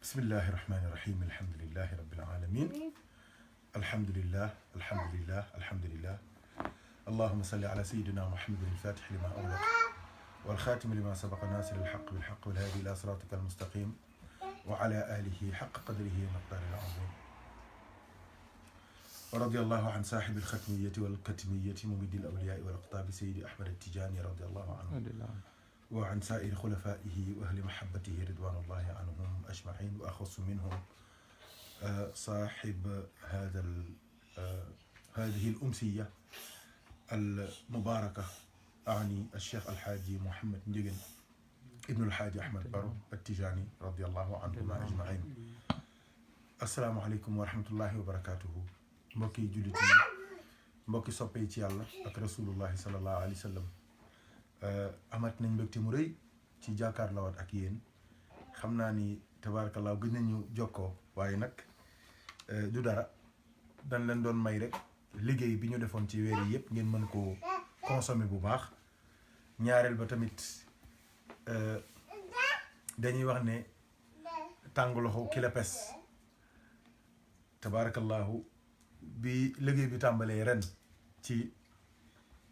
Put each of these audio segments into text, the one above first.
بسم الله الرحمن الرحيم الحمد لله رب العالمين الحمد لله الحمد لله الحمد لله اللهم صل على سيدنا محمد الفاتح لما أغلق والخاتم لما سبق ناصر الحق بالحق والهادي إلى صراطك المستقيم وعلى آله حق قدره ومقداره العظيم ورضي الله عن صاحب الختمية والكتمية ممد الأولياء والأقطاب سيد أحمد التجاني رضي الله عنه وعن سائر خلفائه وأهل محبته رضوان الله عنهم أجمعين وأخص منهم صاحب هذه الأمسية المباركة أعني الشيخ الحاج محمد نجن ابن الحاج أحمد برو التجاني رضي الله عنهما أجمعين. السلام عليكم ورحمة الله وبركاته. mbokki jullit yi mbokki soppe ci yàlla ak rasulullahi sallallahu alayhi wa sallam amat nañ mbégte mu rëy ci jàkkaarloo ak yéen xam naa ni tabarakallah gën nañu jokkoo waaye nag du dara dañ leen doon may rek liggéey bi ñu defoon ci weer yi yëpp ngeen mën koo consommer bu baax ñaareel ba tamit dañuy wax ne tàng loxo ki la pes tabarakallahu bi liggéey bi tàmbalee ren ci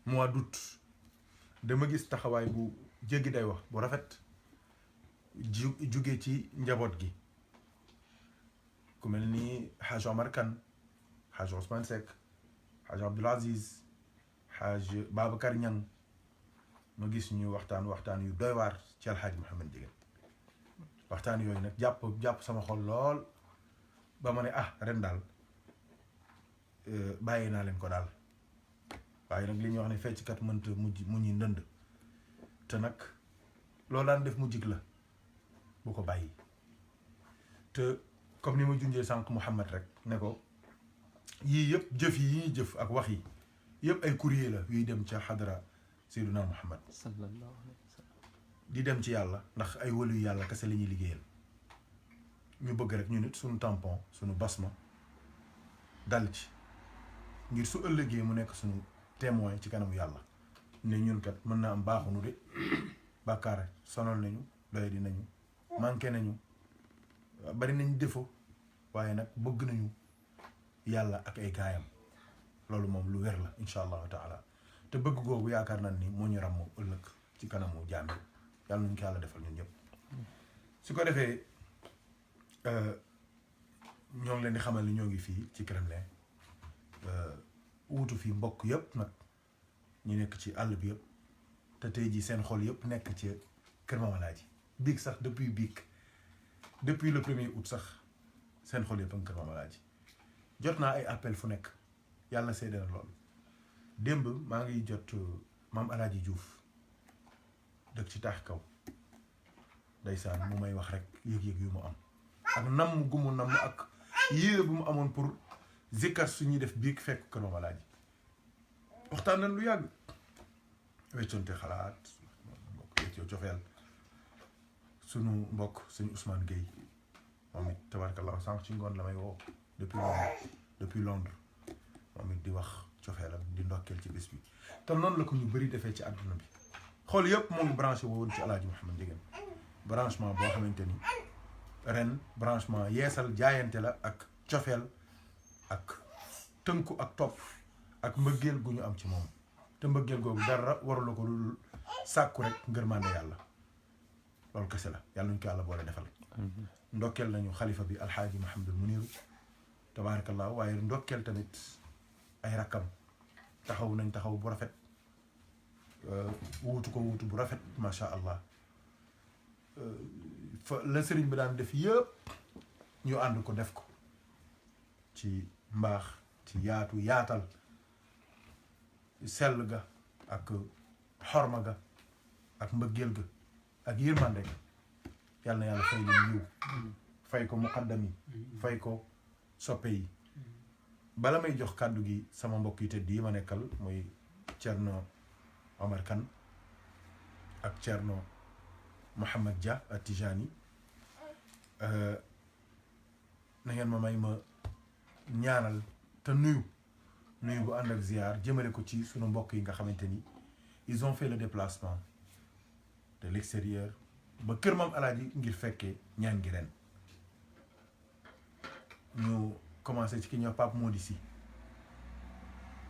mois d'août dama gis taxawaay bu jéggi day wax bu rafet jóge ci njaboot gi ku mel ni Haj Omar Kane Haj Ousmane Seck Haj Abdoul Aziz Haj Babacar Niang ma gis ñu waxtaan yu doy waar ci Alxaaji Mouhamed Ndieguene waxtaan yooyu nag jàpp sama xol lool ba ma ne ren daal bàyyi naa leen ko daal waaye nag li ñuy wax ne fecckat mënta mu ñuy ndënd te nag loolu daan def mu jig la bu ko bàyyi te comme ni ma junjee sànq Mouhamed rek ne ko yii yëpp jëf yi ñuy jëf ak wax yi yëpp ay courrier la yuy dem ca xadara Seydina Mouhamed sallallahu alayhi wa sallam di dem ci yàlla ndax ay wëlu yàlla kese la ñuy liggéeyal ñu bëgg rek ñu nit suñu tampon suñu basma dal ci ngir su ëllëgee mu nekk suñu témoin ci kanamu yàlla ne ñun kat mën naa am baaxunu de bàkkaar sonal nañu doy di nañu manqué nañu bari nañu défaut waaye nag bëgg nañu yàlla ak ay gaayam loolu moom lu wér la incha allahu taala te bëgg googu yaakaar nañ ni moo ñu ràmm ëllëg ci kanamu jaam yi yàlla nañu ko yàlla defal ñun ñëpp su ko defee ñoo ngi leen di xamal ni ñoo ngi fii ci Kremlin wuutu fi mbokk yëpp nag ñu nekk ci àll bi yëpp te tey jii seen xol yëpp nekk ci Kër Mamalaaji biig sax depuis le 1er août sax seen xol yëpp a ngi Kër Mamalaaji jot naa ay appel fu nekk yàlla seede na loolu démb maa ngi jot maam Alaaji Diouf dëkk ci taax kaw ndeysaan mu may wax rek yëg-yëg yu mu am ak namm gu mu namm ak yéene bu mu amoon pour zikkar su ñuy def biig fekk Kër Mamalaaji waxtaan nañ lu yàgg weccoonte xalaat mbokk weccoo cofeel sunu mbokk suñu Ousmane Gueye moom it tabarakallah sànq ci ngoon la may woo depuis Londres moom it di wax cofeelam di ndokkeel ci bés bi te noonu la ko ñu bëri defee ci àdduna bi xool yëpp moo ngi branché woon ci Alaaji Mouhamed Ndieguene branchement boo xamante ni ren branchement yeesal jaayante la ak cofeel ak tënku ak topp ak mbëggeel gu ñu am ci moom te mbëggeel googu dara warula ko lu sàkku rek ngërmande yàlla loolu kese la yàlla nañu ko yàlla boole defal ndokkeel nañu xalifa bi alxaaji Mahamadul Muniru tabaarakallah waaye ndokkeel tamit ay rakkam taxaw nañ taxaw bu rafet wuutu ko wuutu bu rafet macha allah fa la sëriñ bi daan def yëpp ñu ànd ko def ko ci mbaax ci yaatal sell ga ak xorma ga ak mbëggeel ga ak yërmande ga yàlla na yàlla fay leen yiw fay ko muqaddam yi fay ko soppe yi bala may jox kàddu gi sama mbokk yi tëdd yi ma nekkal muy Thierno Omar Kane ak Thierno Mouhamed Dia At-Tijani na ngeen ma may ma ñaanal te nuyu bu ànd ak ziar jëmale ko ci sunu mbokk yi nga xamante ni ils ont fait le déplacement de l'extérieur ba kër Maam Alaaji ngir fekkee ñaan gi ren ñu commencé ci ki ñuy wax Pape Mody Sy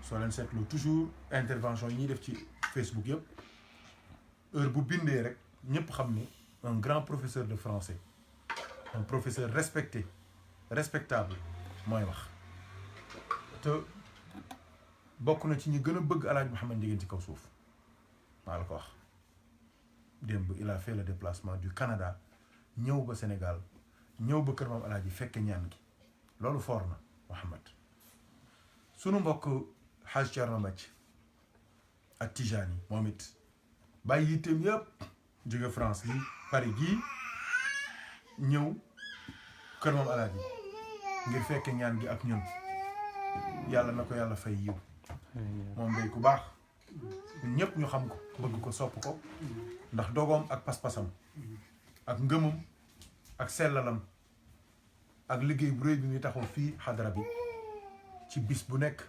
soo leen seetloo toujours intervention yi ñuy def ci Facebook yëpp heure bu bindee rek ñëpp xam ni un grand professeur de français un professeur respectable mooy wax te bokk na ci ñi gën a bëgg Alaaji Mouhamed Ndiéguène ci kaw suuf maa la ko wax démb il a fait le déplacement du Canada ñëw ba Sénégal ñëw ba kër maam Alaaji fekke ñaan gi loolu foor na Mouhamed sunu mbokk Hadj Thierno Mbacke ak Tijani moom it bàyyi yitteem yëpp jóge France gi Paris gii ñëw kër maam Alaaji ngir fekke ñaan gi ak ñun yàlla na ko yàlla fay yiw moom day ku baax ñun ñëpp ñu xam ko bëgg ko sopp ko ndax dogoom ak pas-pasam ak ngëmam ak sellalam ak liggéey bu réy bi muy taxaw fii xadara bi ci bis bu nekk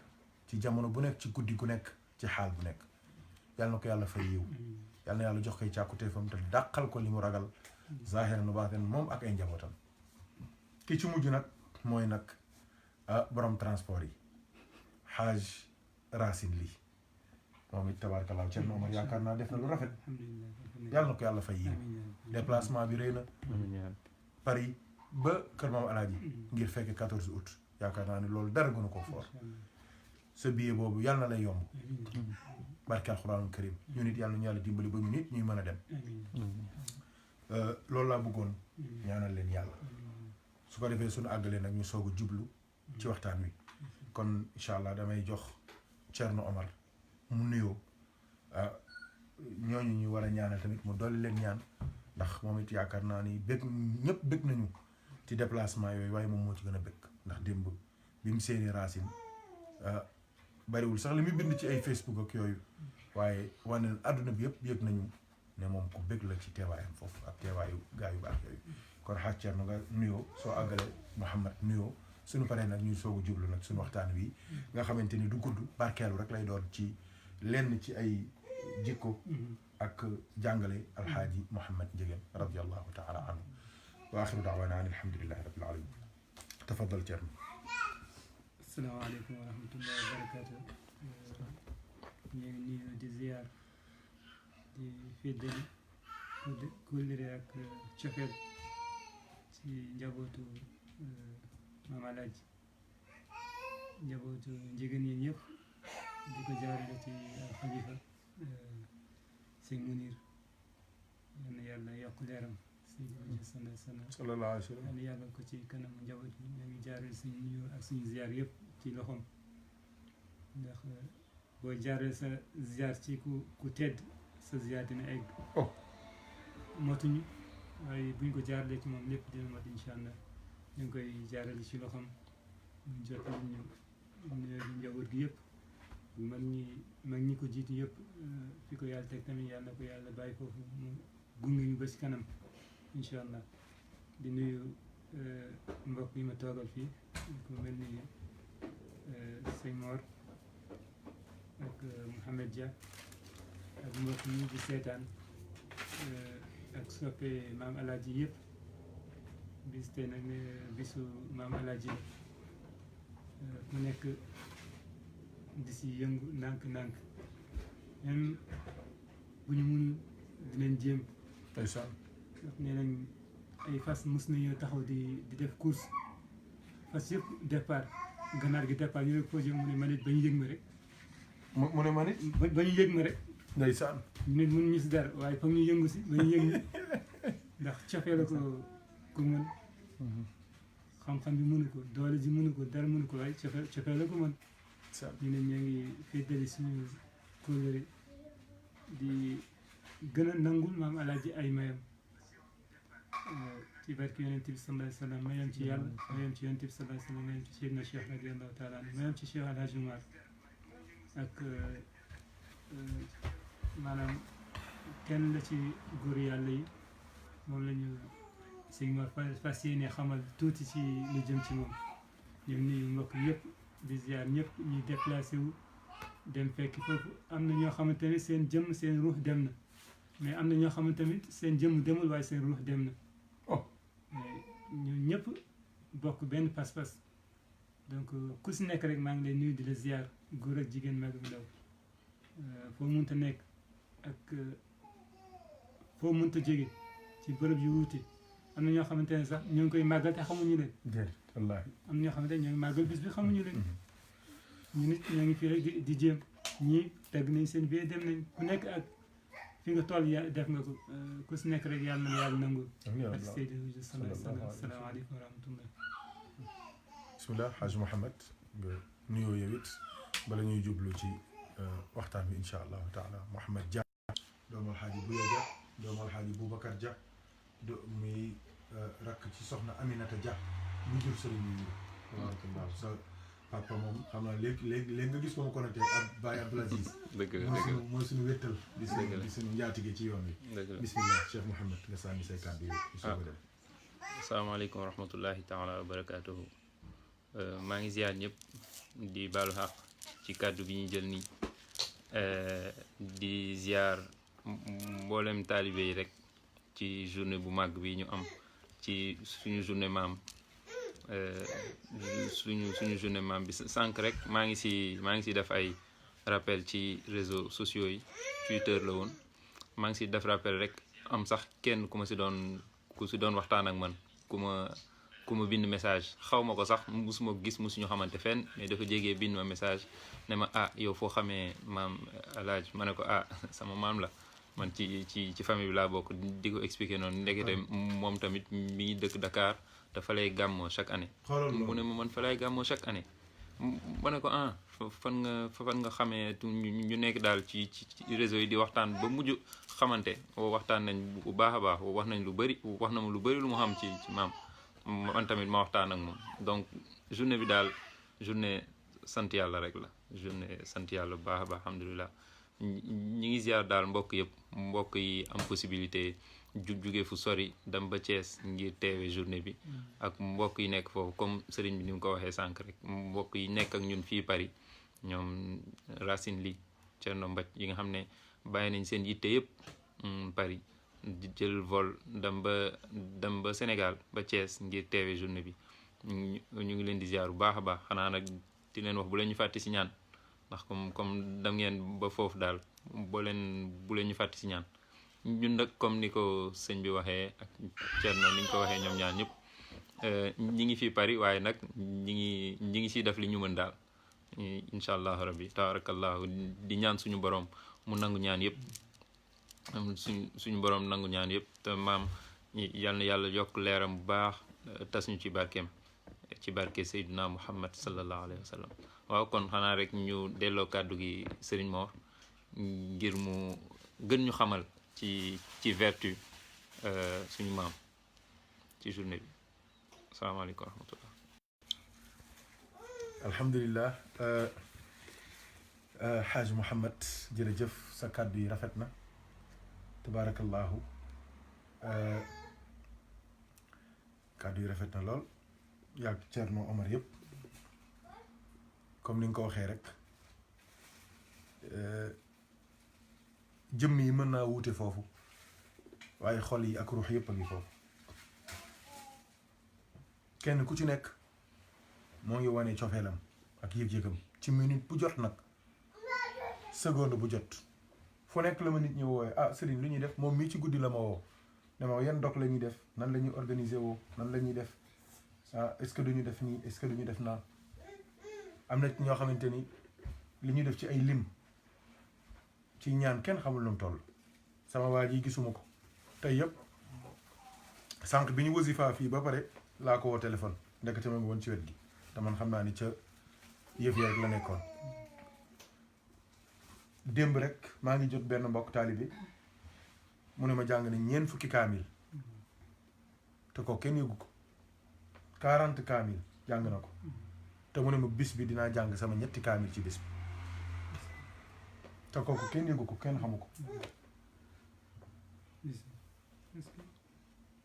ci jamono bu nekk ci guddi gu nekk ci xaal bu nekk yàlla na ko yàlla fay yiw yàlla na yàlla jox koy càkkutéefam te dàqal ko li mu ragal zahiran wa baatin moom ak ay njabootam ki ci mujj nag mooy nag borom transport yi Haj Racine Ly moom it tabaarkalla Thierno Omar yaakaar naa def na lu rafet yàlla na ko yàlla fay yiw déplacement bi rëy na Paris ba kër maam Alaaji ngir fekk 14 août yaakaar naa ne loolu dara gënu ko foor sa billet boobu yàlla na lay yomb barke alxuraanul karim ñu nit yàlla ñu yàlla dimbali ba ñu nit ñuy mën a dem loolu laa bëggoon ñaanal leen yàlla su ko defee suñu àggalee nag ñu soog a jublu ci waxtaan wi kon incha allah damay jox Thierno Omar mu nuyoo ñooñu ñu war a ñaanal tamit mu dolli leen ñaan ndax moom it yaakaar naa ni bëgg ñëpp bëgg nañu ci déplacement yooyu waaye moom moo ci gën a bëgg ndax démb bi mu seeni Racine bariwul sax li muy bind ci ay Facebook ak yooyu waaye wane na àdduna bi yëpp yëg nañu ne moom ku bëgg la ci teewaayam foofu ak teewaayu gaa yu baax yooyu kon xaaj Thierno nga nuyoo soo àggalee Mouhamed nuyoo suñu paree nag ñuy soog a jublu nag suñu waxtaan wi nga xamante ni du gudd barkeelu rek lay doon ci lenn ci ay jikko ak jàngale alxaaji Mouhamed Ndiéguène radiyallahu taala anhu wa axiru daawaana an alhamdulillahi rabbil alamin tafaddal Thierno. asalaamaaleykum wa rahmatullahi wa barakaatu. ñu ngi nuyu di ziar di feddali kóllëre ak cofeel ci njabootu maam Alaaji njabootu Ndiéguène yi ñëpp di ko jaarale ci xalifa sëñ Munir yal na yàlla yokk leeram sallallahu alayhi wa sallam yal na yàlla ko ci kanam njaboot bi ñu ngi jaarale suñu nuyoo ak suñu ziar yëpp ci loxoom ndax boo jaarale sa ziar ci ku tedd sa ziar dina egg motuñu waaye buñ ko jaaralee ci moom lépp dina mot incha allah ñu ngi koy jaarale ci loxoom ñu jot ñu nuyoo njaboot gi yëpp mag ñi ko jiitu yëpp fi ko yàlla teg tamit yàlla na ko yàlla bàyyi foofu mu gunge ñu ba ci kanam incha allah di nuyu mbokk yi ma toogal fii ku mel ni sëñ Mor ak Mouhamed Dia ak mbokk yi di seetaan ak soppe maam Alaaji yëpp bis tey nag bisu maam Alaaji mu nekk di si yëngu ndànk-ndànk même bu ñu mënul dinañ jéem. ndeysaan. ndax nee nañ ay fas mos nañoo taxaw di def course fas yëpp départ ganaar gi départ ñu ne ko jëm mu ne man it ba ñu yëg ma rek. mu ne man it. ba ñu yëg ma rek. ndeysaan. nit mënuñu si dara waaye foog ñu yëngu si ba ñu yëg ni ndax cofee la ko mën. xam-xam bi mënu ko doole ji mënu ko dara mënu ko waaye cofee la ko mën. ñu ne ñoo ngi féetali suñu kóllëre di gën a nangul maam Alaaji ay mayam ci barke yonent bi sallallahu alayhi wa sallam mayam ci yàlla mayam ci yonent bi sallallahu alayhi wa sallam mayam ci Seydina Cheikh radiyallahu taala anhu mayam ci Cheikh Alhaji Umar ak maanaam kenn la ci góor yàlla yi moom la ñu sëñ Mor fas yéene xamal tuuti ci lu jëm ci moom ñoom nuyu mbokk yëpp di ziar ñëpp ñuy déplacé wu dem fekk foofu am na ñoo xamante ne seen jëmm seen ruux dem na mais am na ñoo xamante tamit seen jëmm demul waaye seen ruux dem na. oh ñu ñëpp bokk benn pas-pas donc ku si nekk rek maa ngi lay nuyu di la ziar góor ak jigéen mag ak ndaw foo mënta nekk ak foo mënta jóge ci bërëb yu wuute am na ñoo xamante ne sax ñoo ngi koy màggal te xamuñu leen. wallaahi am na ñoo xamante ne ñoo ngi màggal bis bi xamuñu leen. ñu nit ñoo ngi fii rek di jéem ñii teg nañ seen biir dem nañ ku nekk ak fi nga toll ya def nga ko ku si nekk rek yàlla na yàlla nangu. ak Seydi Wujud salaamaaleykum wa rahmatullah. bismillah Hadj Mouhamed nga nuyoo yow it bala ñuy jublu ci waxtaan bi incha allahu taala Mouhamed Dia doomu Alxaaji Buya Dia doomu Alxaaji Boubacar Dia muy rakk ci soxna Aminata Dia bu jur sëriñ bi waaw sa papa moom xam naa léegi nga gis ko ma connecté ak Baye Abdoul Aziz mooy suñu wéttal di suñu njaatige ci yoon wi bismillah Cheikh Mouhamed nga sànni say kàddu yi soog a dem asalaamaaleykum wa rahmatullahi taala wa barakatuhu maa ngi ziar ñëpp di baalu xaq ci kàddu bi ñuy jël nii di ziar mboolem taalibe yi rek ci journée bu màgg bi ñu am ci suñu journée maam suñu journée maam bi sànq rek maa ngi si def ay rappel ci réseaux sociaux yi Twitter la woon maa ngi si def rappel rek am sax kenn ku si doon waxtaan ak man ku ma bind message xaw ma ko sax musuma gis musuñu xamante fenn mais dafa jégee bind ma message ne ma yow foo xamee maam alaaj ma ne ko sama maam la man ci famille bi laa bokk di ko expliquer noonu ndekete moom tamit mi ngi dëkk Dakar dafa lay gàmmoo chaque année mu ne ma man fa lay gàmmoo chaque année ma ne ko fan nga xamee ñu nekk daal ci réseau yi di waxtaan ba mujj xamante waxtaan nañ bu baax a baax wax nañ lu bëri wax na ma lu bëri lu mu xam ci maam man tamit ma waxtaan ak moom donc journée bi daal journée sant yàlla rek la journée sant yàlla bu baax a baax alhamdulilah ñi ngi ziar daal mbokk yëpp mbokk yi am possibilité jóge fu sori dem ba Thiès ngir teewe journée bi ak mbokk yi nekk foofu comme sëriñ bi ni mu ko waxee sànq rek mbokk yi nekk ak ñun fii Paris ñoom Racine Ly Thierno Mbaj yi nga xam ne bàyyi nañ seen yitte yëpp Paris di jël vol dem ba Sénégal ba Thiès ngir teewe journée bi ñu ngi leen di ziar bu baax a baax xanaa nag di leen wax bu leen ñu fàtte si ñaan ndax comme dem ngeen ba foofu daal bu leen ñu fàtte si ñaan ñun nag comme ni ko sëñ bi waxee ak Thierno ni ñu ko waxee ñoom ñaan ñëpp ñi ngi fii Paris waaye nag ñi ngi siy def li ñu mën daal incha allahu rabbi tabarakallahu di ñaan suñu borom mu nangu ñaan yëpp suñu borom nangu ñaan yëpp te maam yal na yàlla yokk leeram bu baax tas ñu ci barkeem ci barke Seydina Muhammad sallallahu alayhi wa sallam waaw kon xanaa rek ñu delloo kàddu gi Serigne Mor ngir mu gën ñu xamal ci vertu suñu maam ci journée bi asalaamaaleykum wa rahmatullah alhamdulilah Hadj Mouhamed jërëjëf sa kàddu yi rafet na tabaarakallahu kàddu yi rafet na lool yàgg Thierno Omar yëpp comme ni nga ko waxee rek jëmm yi mën naa wuute foofu waaye xol yi ak ruux yëpp a ngi foofu kenn ku ci nekk moo ngi wane cofeelam ak yëg-yëgam ci minute bu jot nag seconde bu jot fu nekk la ma nit ñi woowee Serigne lu ñuy def moom mii ci guddi la ma woo ne ma yan dog la ñuy def nan la ñuy organiser woo nan la ñuy def est-ce que duñu def nii est-ce que duñu def naa am na ñoo xamante ni li ñuy def ci ay lim ci ñaan kenn xamul lu mu toll sama waa ji gisuma ko tey yëpp sànq bi ñu wasifa fii ba pare laa ko woo téléphone ndekete ma ngi woon ci wet gi te man xam naa ni ca yëf yi rek la nekkoon démb rek maa ngi jot benn mbokk taalibe mu ne ma jàng ne 4 fukki kaamil te ko kenn yëgu ko 40 kaamil jàng na ko te mu ne ma bis bi dinaa jàng sama 3 kaamil ci bis bi te kooku kenn yëgu ko kenn xamu ko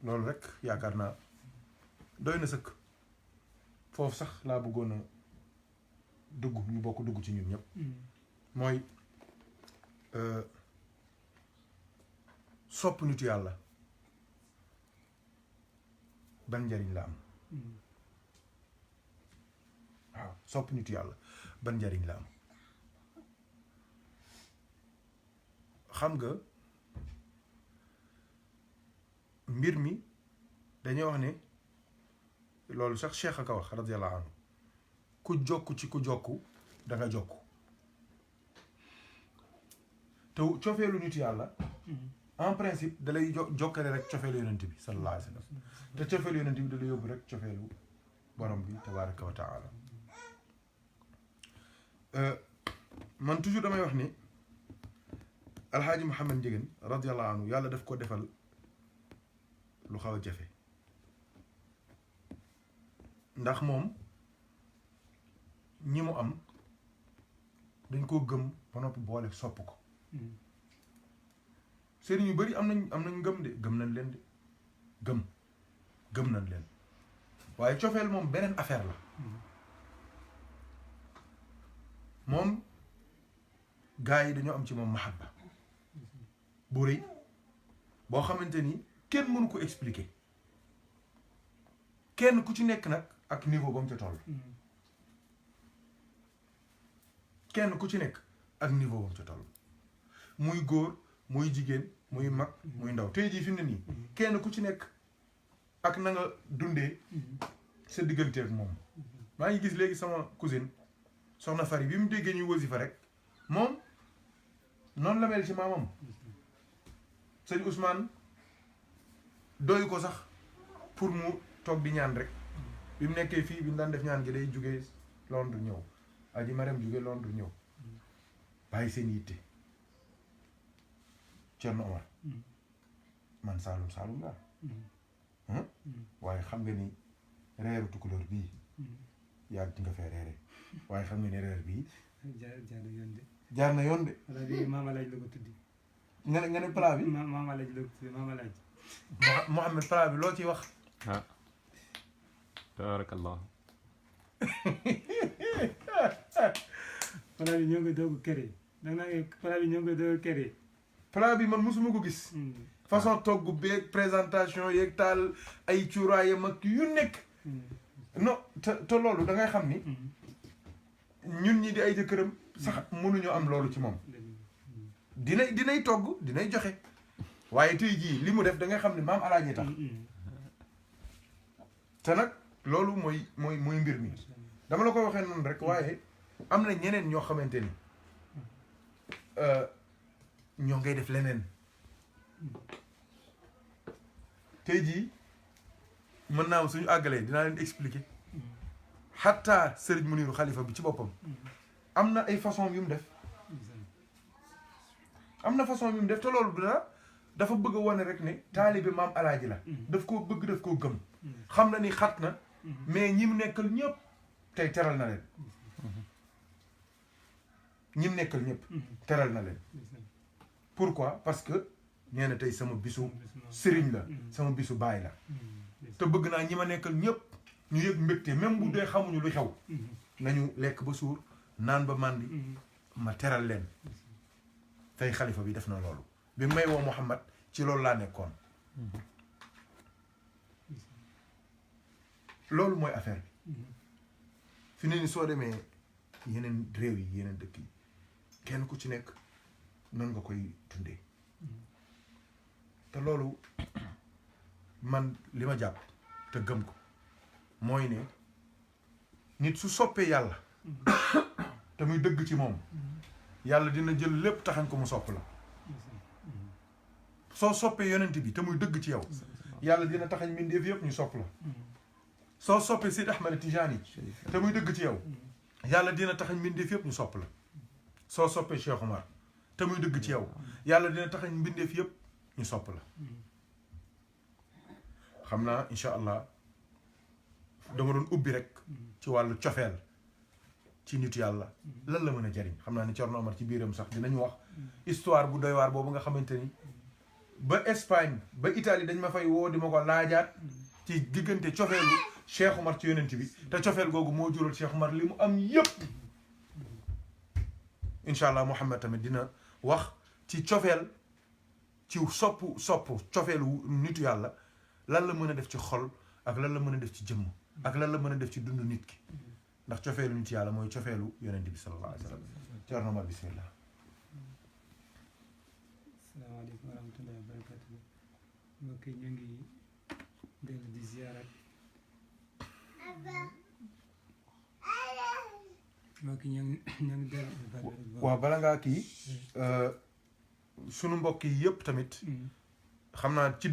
loolu rek yaakaar naa doy na sëkk foofu sax laa bëggoon a dugg ñu bokk dugg ci ñun ñëpp mooy sopp nitu yàlla ban njariñ la am waaw sopp nitu yàlla ban njariñ la am xam nga mbir mi dañuy wax ne loolu sax cheikh aka wax radiyallahu anhu ku jokk ci ku jokk da nga jokk te cofeelu nitu yàlla en principe da lay jokkale rek cofeelu yonent bi sallallahu alayhi wa sallam te cofeelu yonent bi da lay yóbbu rek cofeelu borom bi tabaraka wa taala man toujours damay wax ni alxaaji Mouhamed Ndiéguène radiyallahu anhu yàlla daf ko defal lu xaw a jafe ndax moom ñi mu am dañ koo gëm ba noppi boole sopp ko sëriñ yu bari am nañ gëm de gëm nañ leen de gëm nañ leen waaye cofeel moom beneen affaire la moom gars yi dañoo am ci moom mahabba bu rëy boo xamante ni kenn mënu ko expliquer kenn ku ci nekk nag ak niveau ba mu ca toll kenn ku ci nekk ak niveau ba mu ca toll muy góor muy jigéen muy mag muy ndaw tey jii fi mu ne nii kenn ku ci nekk ak na nga dundee sa diggante ak moom maa ngi gis léegi sama cousine soxna Fari bi mu déggee ñuy wasifa rek moom noonu la mel ci maamam sëñ Ousmane doy ko sax pour mu toog di ñaan rek bi mu nekkee fii bi mu daan def ñaan gi day jógee Londres ñëw aji Marème jógee Londres ñëw bàyyi seen yitte Cerno Omar man Saalum laa waaye xam nga ni reeru tukulóor bii yàgg nga fee reere waaye xam nga ni reer bii jaar na yoon de wala bi maama laaj la ko tuddi nga ne plat bi maama laaj la ko tuddi maama laaj Mouhamed plat bi loo ciy wax ah tabarakallah plat bi ñoo ngi doog kere da nga plat bi ñoo ngi doog kere plat bi man mosuma ko gis façon togg beeg présentation yeeg taal ay cuuraayam ak yu nekk non te loolu da ngay xam ni ñun ñi di ay jëkkëram sax mënuñu am loolu ci moom dinay togg dinay joxe waaye tey jii li mu def da ngay xam ne maam alaaji tax te nag loolu mooy mbir mi dama la ko waxee noonu rek waaye am na ñeneen ñoo xamante ni ñoo ngay def leneen tey jii mën naa am suñu àggalee dinaa leen expliquer xataa Serigne Muniru xalifa bi ci boppam am na ay façon yu mu def am na façon yu mu def te loolu dara dafa bëgg a wane rek ne taalibe maam alaaji la daf koo bëgg daf koo gëm xam na ni xat na mais ñi mu nekkal ñëpp tey teral na leen ñi mu nekkal ñëpp teral na leen pourquoi parce que nee na tey sama bisu sëriñ la sama bisu baay la te bëgg naa ñi ma nekkal ñëpp ñu yëg mbégte même bu dee xamuñu lu xew nañu lekk ba suur naan ba màndi ma teral leen tey xalifa bi def na loolu bi may woo Mouhamad ci loolu laa nekkoon loolu mooy affaire bi fi ne ni soo demee yeneen réew yi yeneen dëkk yi kenn ku ci nekk noonu nga koy dundee te loolu man li ma jàpp te gëm ko mooy ne nit su soppee yàlla te muy dëgg ci moom yàlla dina jël lépp taxañ ko mu sopp la soo soppee yonent bi te muy dëgg ci yow yàlla dina taxañ mbindeef yëpp ñu sopp la soo soppee Seydi Ahmed Tijaani te muy dëgg ci yow yàlla dina taxañ mbindeef yëpp ñu sopp la soo soppee Cheikh Omar te muy dëgg ci yow yàlla dina taxañ mbindeef yëpp ñu sopp la xam naa incha allah dama doon ubbi rek ci wàllu cofeel ci nitu yàlla lan la mën a jariñ xam naa ni Cerno Omar ci biiram sax dinañu wax histoire bu doy waar boobu nga xamante ni ba Espagne ba Italie dañ ma fay woo di ma ko laajaat ci diggante cofeelu Cheikh Omar ci yonent bi te cofeel googu moo jural Cheikh Omar li mu am yëpp incha allah Mouhamed tamit dina wax ci cofeel ci sopp cofeelu nitu yàlla lan la mën a def ci xol ak lan la mën a def ci jëmm ak lan la mën a def ci dund nit ki ndax cofeelu nit yàlla mooy cofeelu yonent bi sallallahu alayhi wa sallam Thierno Omar bismillah. asalaamaaleykum wa rahmatullahi wa barakatuh mbokk yi ñu ngi dellu di ziarat mbokk yi ñu ngi dellu waaw bala ngaa kii sunu mbokk yi yëpp tamit xam naa ci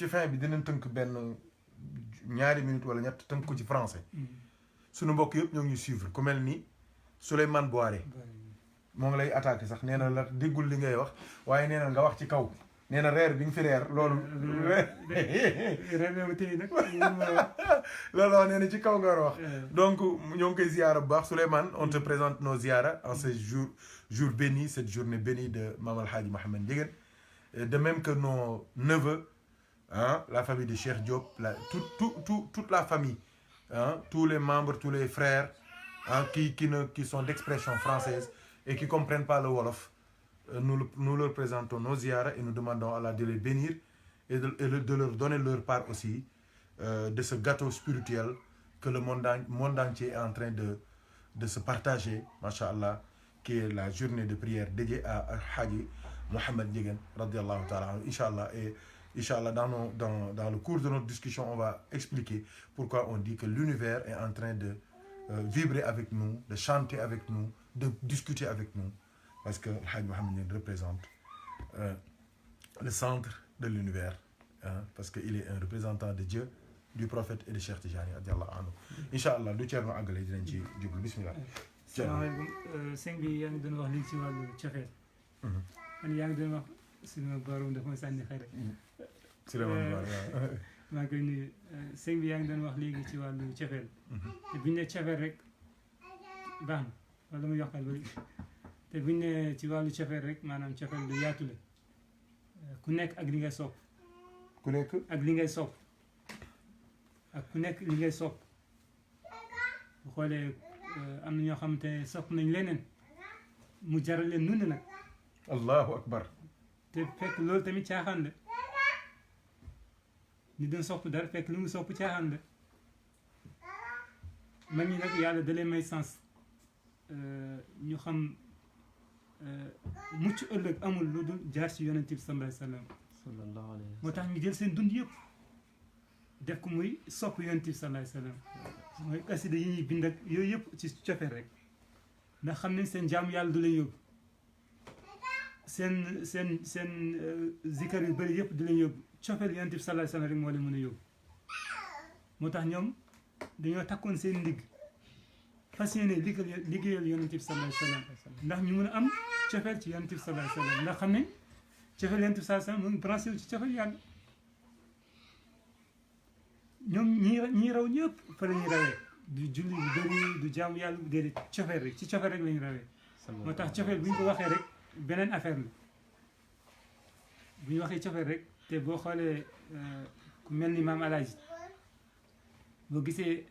fin bi dinañ tënk benn ñaari minute wala ñett tënk ko ci français sunu mbokk yëpp ñoo ngi suivre ku mel ni Souleymane Boiré moo ngi lay attaqué sax nee na la déggul li ngay wax waaye nee na nga wax ci kaw nee na reer bi nga fi reer loolu loolu wax nee na ci kaw nga war a wax donc ñoo ngi koy ziyaara bu baax Souleymane on te présente nos ziyaara en ce jour béni cette journée bénie de Mame El Hadji Mouhamed Ndiéguène de même que nos neveux hein, la famille de Cheikh Diop toute la famille hein, tous les membres tous les frères hein, qui sont d'expression française et qui ne comprennent pas le Wolof, nous leur présentons nos ziyaras et nous demandons à Allah de les bénir et de leur donner leur part aussi de ce gâteau spirituel que le monde entier est en train de se partager, Masha'Allah, qui est la journée de prière dédiée à Hadji Mouhamed Ndiéguène, radiallahu ta'ala, Inch'Allah. Et Inch'Allah, dans le cours de notre discussion, on va expliquer pourquoi on dit que l'univers est en train de vibrer avec nous, de chanter avec nous, de discuter avec nous, parce que Hadji Mouhamed Ndiéguène représente le centre de l'univers, hein, parce qu'il est un représentant de Dieu, du prophète et de Cheikh Tijani radiallahu anhu. Inch'Allah du Thierno àggale dinañ ci jublu bismillah. salaamaaleykum sëñ bi yaa ngi doon wax léegi ci wàllu cofeel. man yaa ngi doon wax Souleymane Boiré dafa ma sànni xëy rek. Souleymane Boiré waaw. maa ngi koy nuyu sëñ bi yaa ngi doon wax léegi ci wàllu cofeel. te bu ñu nee cofeel rek baax na wala muy yokkal ba te bu ñu nee ci wàllu cofeel rek maanaam cofeel lu yaatu la ku nekk ak li ngay sopp. ku nekk ak li ngay sopp. ak ku nekk li ngay sopp bu xoolee am na ñoo xamante ne sopp nañ leneen mu jaral leen nun nag allahu akbar te fekk loolu tamit caaxaan la ñu doon sopp dara fekk lu mu sopp caaxaan la mag ñi nag yàlla da leen may sens ñu xam mucc ëllëg amul lu dul jaar ci yonent bi sallallahu alayhi wa sallam moo tax ñu jël seen dund yëpp def ko muy sopp yonent bi sallallahu alayhi wa sallam mooy xasida yi ñuy bind ak yooyu yëpp ci cofeel rek ndax xam nañ seen jaamu yàlla du leen yóbbu seen zikar yu bëri yëpp di leen yóbbu cofeel yonent bi sallallahu alayhi wa sallam rek moo leen mën a yóbbu moo tax ñoom dañoo takkoon seen ndigg fas yéene liggéeyal yonent bi sallallahu alayhi wa sallam ndax ñu mën a am cofeel ci yonent bi sallallahu alayhi wa sallam ndax xam ne cofeel yonent bi sallallahu alayhi wa sallam mu ngi branché wu ci cofeel yàlla ñoom ñi raw ñëpp fa la ñuy rawee du julli bu bëri du jaamu yàlla déedéet cofeel rek ci cofeel rek la ñu rawee moo tax cofeel bu ñu ko waxee rek beneen affaire la bu ñu waxee cofeel rek te boo xoolee ku mel ni maam Alaaji boo gisee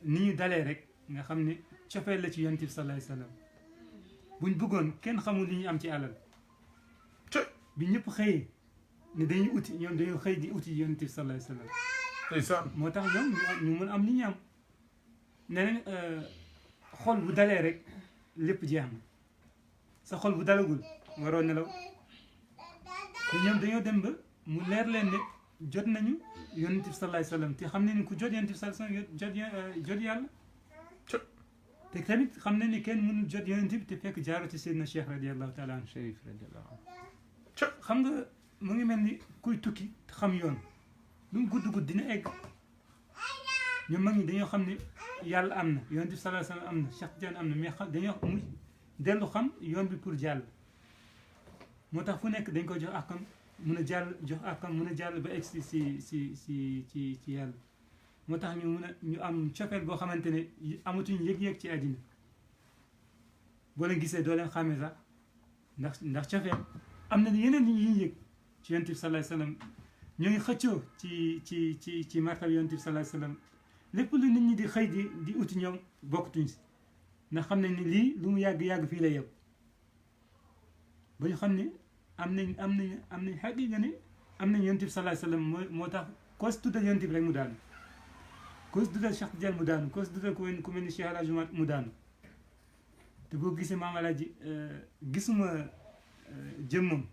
ni ñu dalee rek nga xam ne cofeel la ci yonent bi sallallahu alayhi wa sallam buñ bëggoon kenn xamul li ñu am ci alal bi ñëpp xëyee ne dañuy uti ñoom dañoo xëy di uti yonent bi sallallahu alayhi wa sallam moo tax ñoom ñu mën am li ñu am nee nañ xol bu dalee rek lépp jeex na sa xol bu dalagul waroo nelaw te ñoom dañoo dem ba mu leer leen ne jot nañu yonent bi sallallahu alayhi wa sallam te xam ne ni ku jot yonent bi sallallahu alayhi wa sallam jot yàlla te tamit xam ne ni kenn mënul jot yonent bi te fekk jaaro ci Seydina Cheikh radiallahu taala anhu Chérif radiallahu anhu xam nga mu ngi mel ni kuy tukki xam yoon lu mu gudd gudd dina egg ñoom mag ñi dañoo xam ne yàlla am na yonent bi sallallahu alayhi wa sallam am na Cheikh Tidiane am na mais xam dañoo mu dellu xam yoon bi pour jàll moo tax fu nekk dañ ko jox akam mun a jàll jox akam mun a jàll ba egg ci yàlla moo tax ñu mun a ñu am cofeel boo xamante ne amatuñ yëg-yëg ci àddina boo leen gisee doo leen xàmmee sax ndax cofeel am na yeneen yi ñuy yëg ci yonent bi sallallahu alayhi wa sallam ñoo ngi xëccoo ci martab yonent bi sallallahu alayhi wa sallam lépp lu nit ñi di xëy di uti ñoom bokkatuñ si ndax xam nañ ne lii lu mu yàgg-yàgg fii la yem ba ñu xam ne am nañ xaqiqa ne am nañ yonent bi sallallahu alayhi wa sallam moo tax koo si tuddal yonent bi rek mu daal koo si dugal Cheikh Tidiane mu daanu koo si dugal ku mel ni Cheikh El Hadj Omar mu daanu te boo gisee Maam Alaaji gisuma jëmmam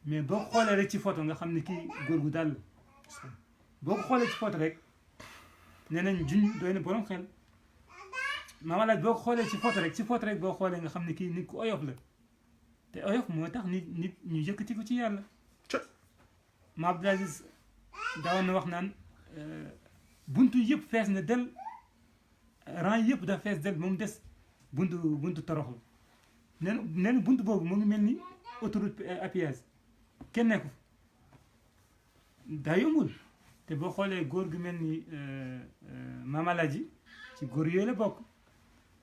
mais boo ko xoolee rek ci photo nga xam ne kii góor gu dal boo ko xoolee ci photo rek nee nañ juñ doy na borom xel Maam Alaaji boo ko xoolee ci photo rek boo xoolee nga xam ne kii nit ku oyof la te oyof moo tax nit ñu yëkkati ko ci yàlla. Ma Abdou Aziz daawoon na wax naan buntu yëpp fees na del rang yëpp dafa fees del ba mu des buntu toroxlu nee na buntu boobu mu ngi mel ni autoroute à péage kenn nekku daa yombul te boo xoolee góor gu mel ni Maam Alaaji ci góor yooyu la bokk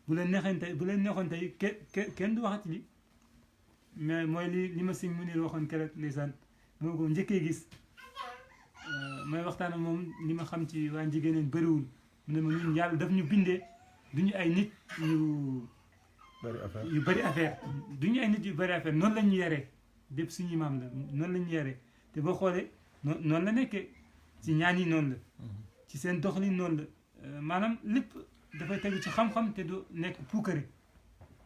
bu leen neexoon tey kenn du waxati li mais mooy li ma Sëñ Munir waxoon keroog ndeysaan moo ko njëkkee gis may waxtaan ak moom li ma xam ci waa Njigéeneen bëriwul mu ne ma ñun yàlla daf ñu bindee du ñu ay nit yu bëri affaire du ñu ay nit yu bëri affaire noonu la ñu yaree dépp suñu maam la noonu la ñu yaree te boo xoolee noonu la nekkee ci ñaan yi noonu la ci seen doxalin noonu la maanaam lépp dafay tegu ci xam-xam te du nekk puukare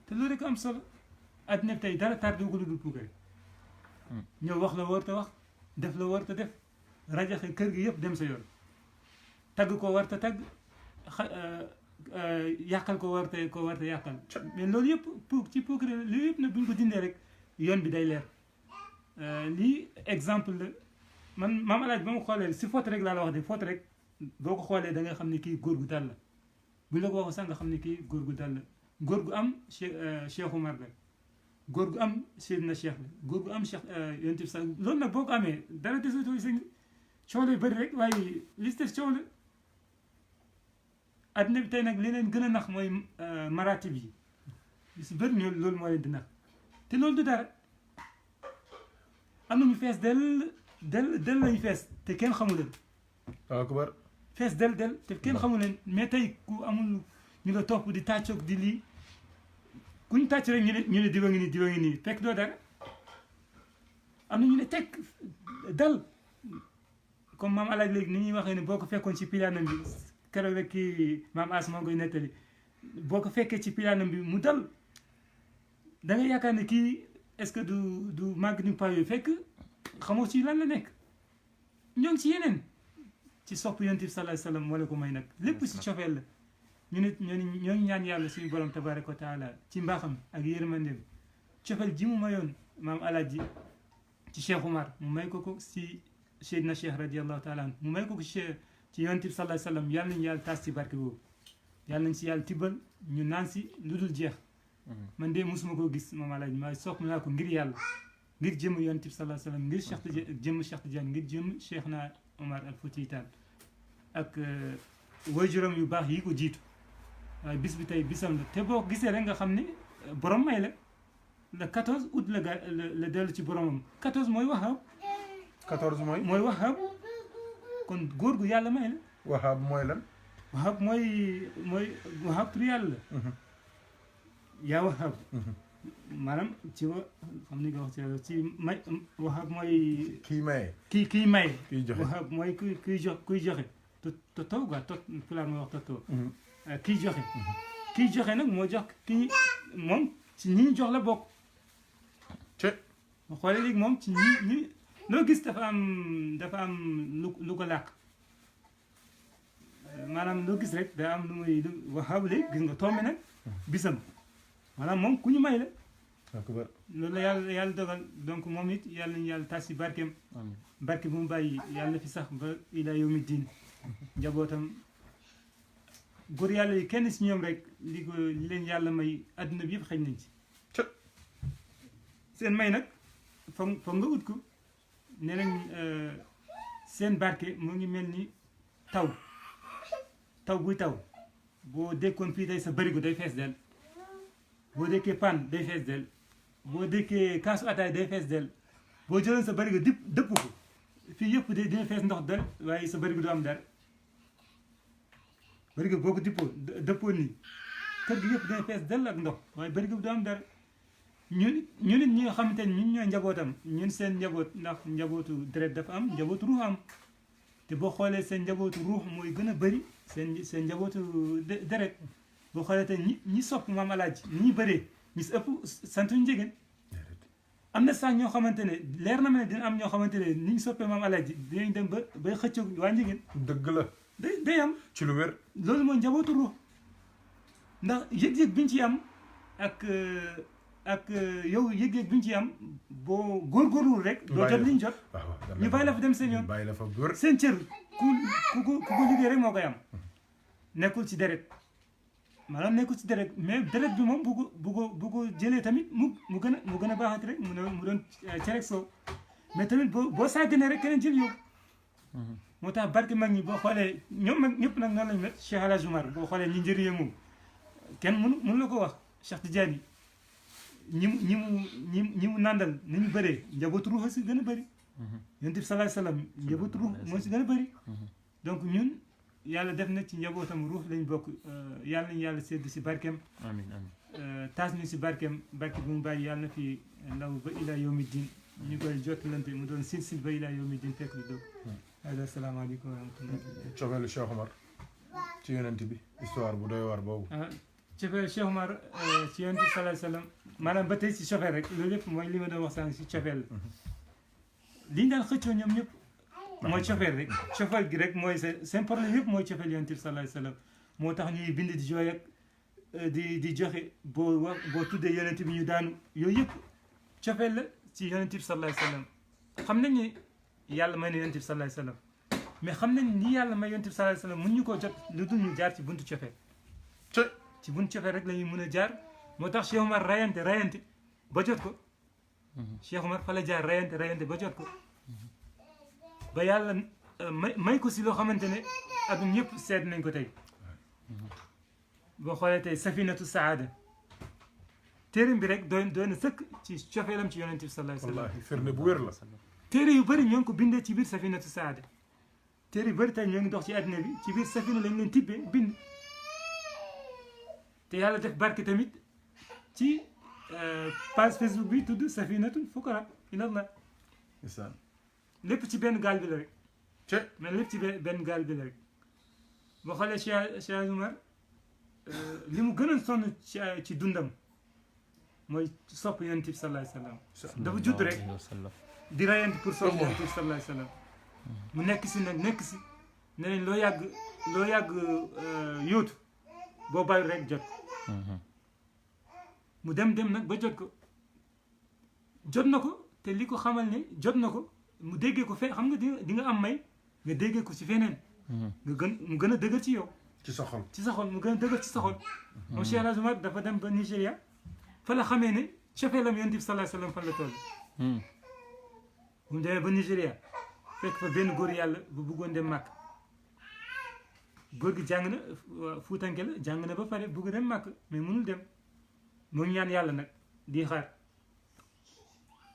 te loolu rek am solo adduna bi tey dara tardé ko lu dul puukare ñëw wax la war te wax def la war te def rajaxe kër gi yëpp dem sa yoon tagg ko war te tagg yàqal ko war te yàqal mais loolu yëpp ci puukare loolu yëpp nag bu ñu ko dindee rek yoon bi day leer lii exemple la man Maam Alaaji ba ma xoolee si photo rek laa la wax de photo rek boo ko xoolee da nga xam ne kii góor gu dal la bu la ko waxee sax nga xam ne kii góor gu dal la góor gu am Cheikh Oumar la góor gu am Seydina Cheikh la góor gu am Cheikh Yonent bi sax loolu nag boo ko amee dara desatoo sëñ coow la bëri rek waaye li si def coow la adduna bi tey nag li leen gën a nax mooy maratib yi li si bëri ñoom loolu moo leen di nax te loolu du dara am nañu fees del lañu fees te kenn xamu leen akbar fees del te kenn xamu leen mais tey ku amul ñu la topp di tàccoog di lii ku ñu tàcc rek ñu ne diwa ngi nii fekk doo dara am na ñu ne teg dal comme Maam Alaaji léegi ni ñuy waxee ne boo ko fekkoon ci pilaanam bi keroog rek kii Maam As moo koy nettali boo ko fekkee ci pilaanam bi mu dal da nga yaakaar ne kii est-ce que du màgg ni pa yooyu fekk xamoo ci lan la nekk ñoo ngi ci yeneen ci sopp Yonent bi sallallahu alayhi wasallam wala ko may nag lépp ci cofeel la ñu nit ñoo ngi ñaan yàlla suñu borom tabaraka wa taala ci mbaaxam ak yërmandeem cofeel ji mu mayoon Maam Alaaji ci Cheikh Oumar mu may ko si Seydina Cheikh radiallahu taala an mu may ko ci Yonent bi sallallahu alayhi wasallam yàlla nañu yàlla taas ci barke boobu yàlla nañ si yàlla tibbal ñu naan si lu dul jeex man de mosuma koo gis Maam Alaaji maa sopp naa ko ngir yàlla ngir jëm Yonent bi sallallahu alayhi wasallam ngir Cheikh Tidiane ngir jëm Cheikh na Omar al Fouti Tall ak waajuram yu baax yi ko jiitu waaye bis bi tey bisam la te boo gisee rek nga xam ne borom may la le 14 août la dellu ci boromam 14 mooy Wahab 14 mooy Wahab kon góor gu yàlla may la Wahab mooy lan Wahab mooy Wahab tur yàlla la yaa Wahab maanaam ci xam ni nga wax ci may Wahab mooy kii maye kii maye kiy joxe Wahab mooy kuy joxe to taw quoi tot pulaar mooy wax to kiy joxe nag moo jox kii moom ci ñi jox la bokk ma xoolee léegi moom ci ñi loo gis dafa am lu ko làq maanaam loo gis rek daa am lu muy Wahab léegi gis nga tombé nag bisam maanaam moom ku ñu may la loolu la yàlla dogal donc moom it yàlla nañu yàlla tas si barkeem barke bu mu bàyyi yàlla na fi sax ba ila yawmi diin njabootam góor yàlla yi kenn si ñoom rek li leen yàlla may adduna bi yëpp xëy nañ ci seen may nag foog nga ut ko nee nañ seen barke mu ngi mel ni taw buy taw boo dékkoon fii tey sa bërigo day fees del boo dékkee pan day fees del boo dékkee kaasu ataay day fees del boo jëloon sa bërigo dëpp ko fii yëpp dina fees ndox del waaye sa bërigo du am dara bërigo boo ko dëppoon nii kër gi yëpp dina fees del ak ndox waaye bërigo du am dara ñun nit ñi nga xamante ni ñun ñooy njabootam ñun seen njaboot ndax njabootu deret dafa am njabootu ruux am te boo xoolee seen njabootu ruux mooy gën a bëri seen njabootu deret boo xoolee te ñi sopp maam alaaji ni ñu bëree ñu si ëpp santuñu Njegéen am na sax ñoo xamante ne leer na ma ne dina am ñoo xamante ne ni ñu soppee maam alaaji dinañ dem ba bay xëccoog waa Njegéen dëgg la day am ci lu wér loolu mooy njabootu ruux ndax yëg-yëg bi ñu ci am ak yow yëg-yëg bi ñu ci am boo góorgóorlu rek doo jot li ñu jot ñu bàyyi la fa dem seen yoon bàyyi la fa wér seen cër ku ko liggéey rek moo koy am nekkul ci deret maanaam nekkul ci deret mais deret bi moom bu ko jëlee tamit mu gën a baaxati rek mu doon cerek soow mais tamit boo sàgganee rek keneen jël yóbbu moo tax barke mag ñi boo xoolee ñoom mag ñëpp nag noonu lañu met Cheikh El Hadj Oumar boo xoolee ñi njëriñee moom kenn mënu la ko wax Cheikh Tidiane ñi mu nàndal ni ñu bëree njabootu ruux si gën a bëri yonent bi salaay salaam njabootu ruux moo si gën a bëri donc ñun yàlla def na ci njabootam ruux lañ bokk yàlla nañu yàlla sédd si barkeem amiin amiin taas ñu si barkeem barke bu mu bàyyi yàlla na fi ndaw ba ilaa yawmi din ñu koy jottalante mu doon silsil ba ilaa yawmi din fekk lu dëgg asalaamaaleykum wa rahmatulah. cofeelu Cheikh Omar ci yonent bi histoire bu doy waar boobu. cofeelu Cheikh Omar ci yonent bi salaay salaam maanaam ba tey si cofeel rek loolu yëpp mooy li ma doon wax sànq si cofeel la. li ñu daan xëccoo ñoom ñëpp. mooy cofeel rek cofeel gi rek mooy seen problème yëpp mooy cofeel yonent bi salaay salaam moo tax ñuy bind di jooy ak di joxe boo tuddee yonent bi ñu daanu yooyu yëpp cofeel la ci yonent bi salaay salaam xam nañ ni yàlla may na yonent bi salaay salaam mais xam nañ ni yàlla may yonent bi salaay salaam mun ñu koo jot lu dul ñu jaar ci buntu cofeel ci buntu cofeel rek la ñuy mun a jaar moo tax Cheikh Omar rayante ba jot ko Cheikh Omar fa la jaar rayante ba jot ko ba yàlla may ko si loo xamante ne ak ñëpp seet nañ ko tey boo xoolee tey safinatu saada téeram bi rek doy na sëkk ci cofeelam ci yonent bi salaay salaam wallaahi firnde bu wér la téere yu bëri ñoo ngi ko bindee ci biir safinatu saada téere yu bëri tey ñoo ngi dox ci àddina bi ci biir safina lañ leen tibbee bind te yàlla def barke tamit ci page Facebook bi tudd safinatul fuqara ilallah lépp ci benn gaal bi la rek mais lépp ci benn gaal bi la rek boo xoolee Cheikh Oumar li mu gën a sonn ci dundam mooy sopp yonent bi salaay salaam dafa judd rek di rayante pour sopp yonent bi salaay salaam mu nekk si ne nañ loo yàgg yóotu boo bàyyi rek jot mu dem nag ba jot na ko te li ko xamal ne jot na ko mu déggee ko xam nga di nga am may nga déggee ko ci feneen mu gën a dëgër ci yow ci sa xol mu gën a dëgër ci sa xol moom Cheikh El Hadj Oumar dafa dem ba Nigéria fa la xamee ne cofeelam yonent bi salaay salaam fan la toll bu mu demee ba Nigéria fekk fa benn góor yàlla bu bëggoon dem màkk góor gi jàng na fuutanke la jàng na ba pare bëgg dem màkk mais mënul dem moom ñaan yàlla nag di xaar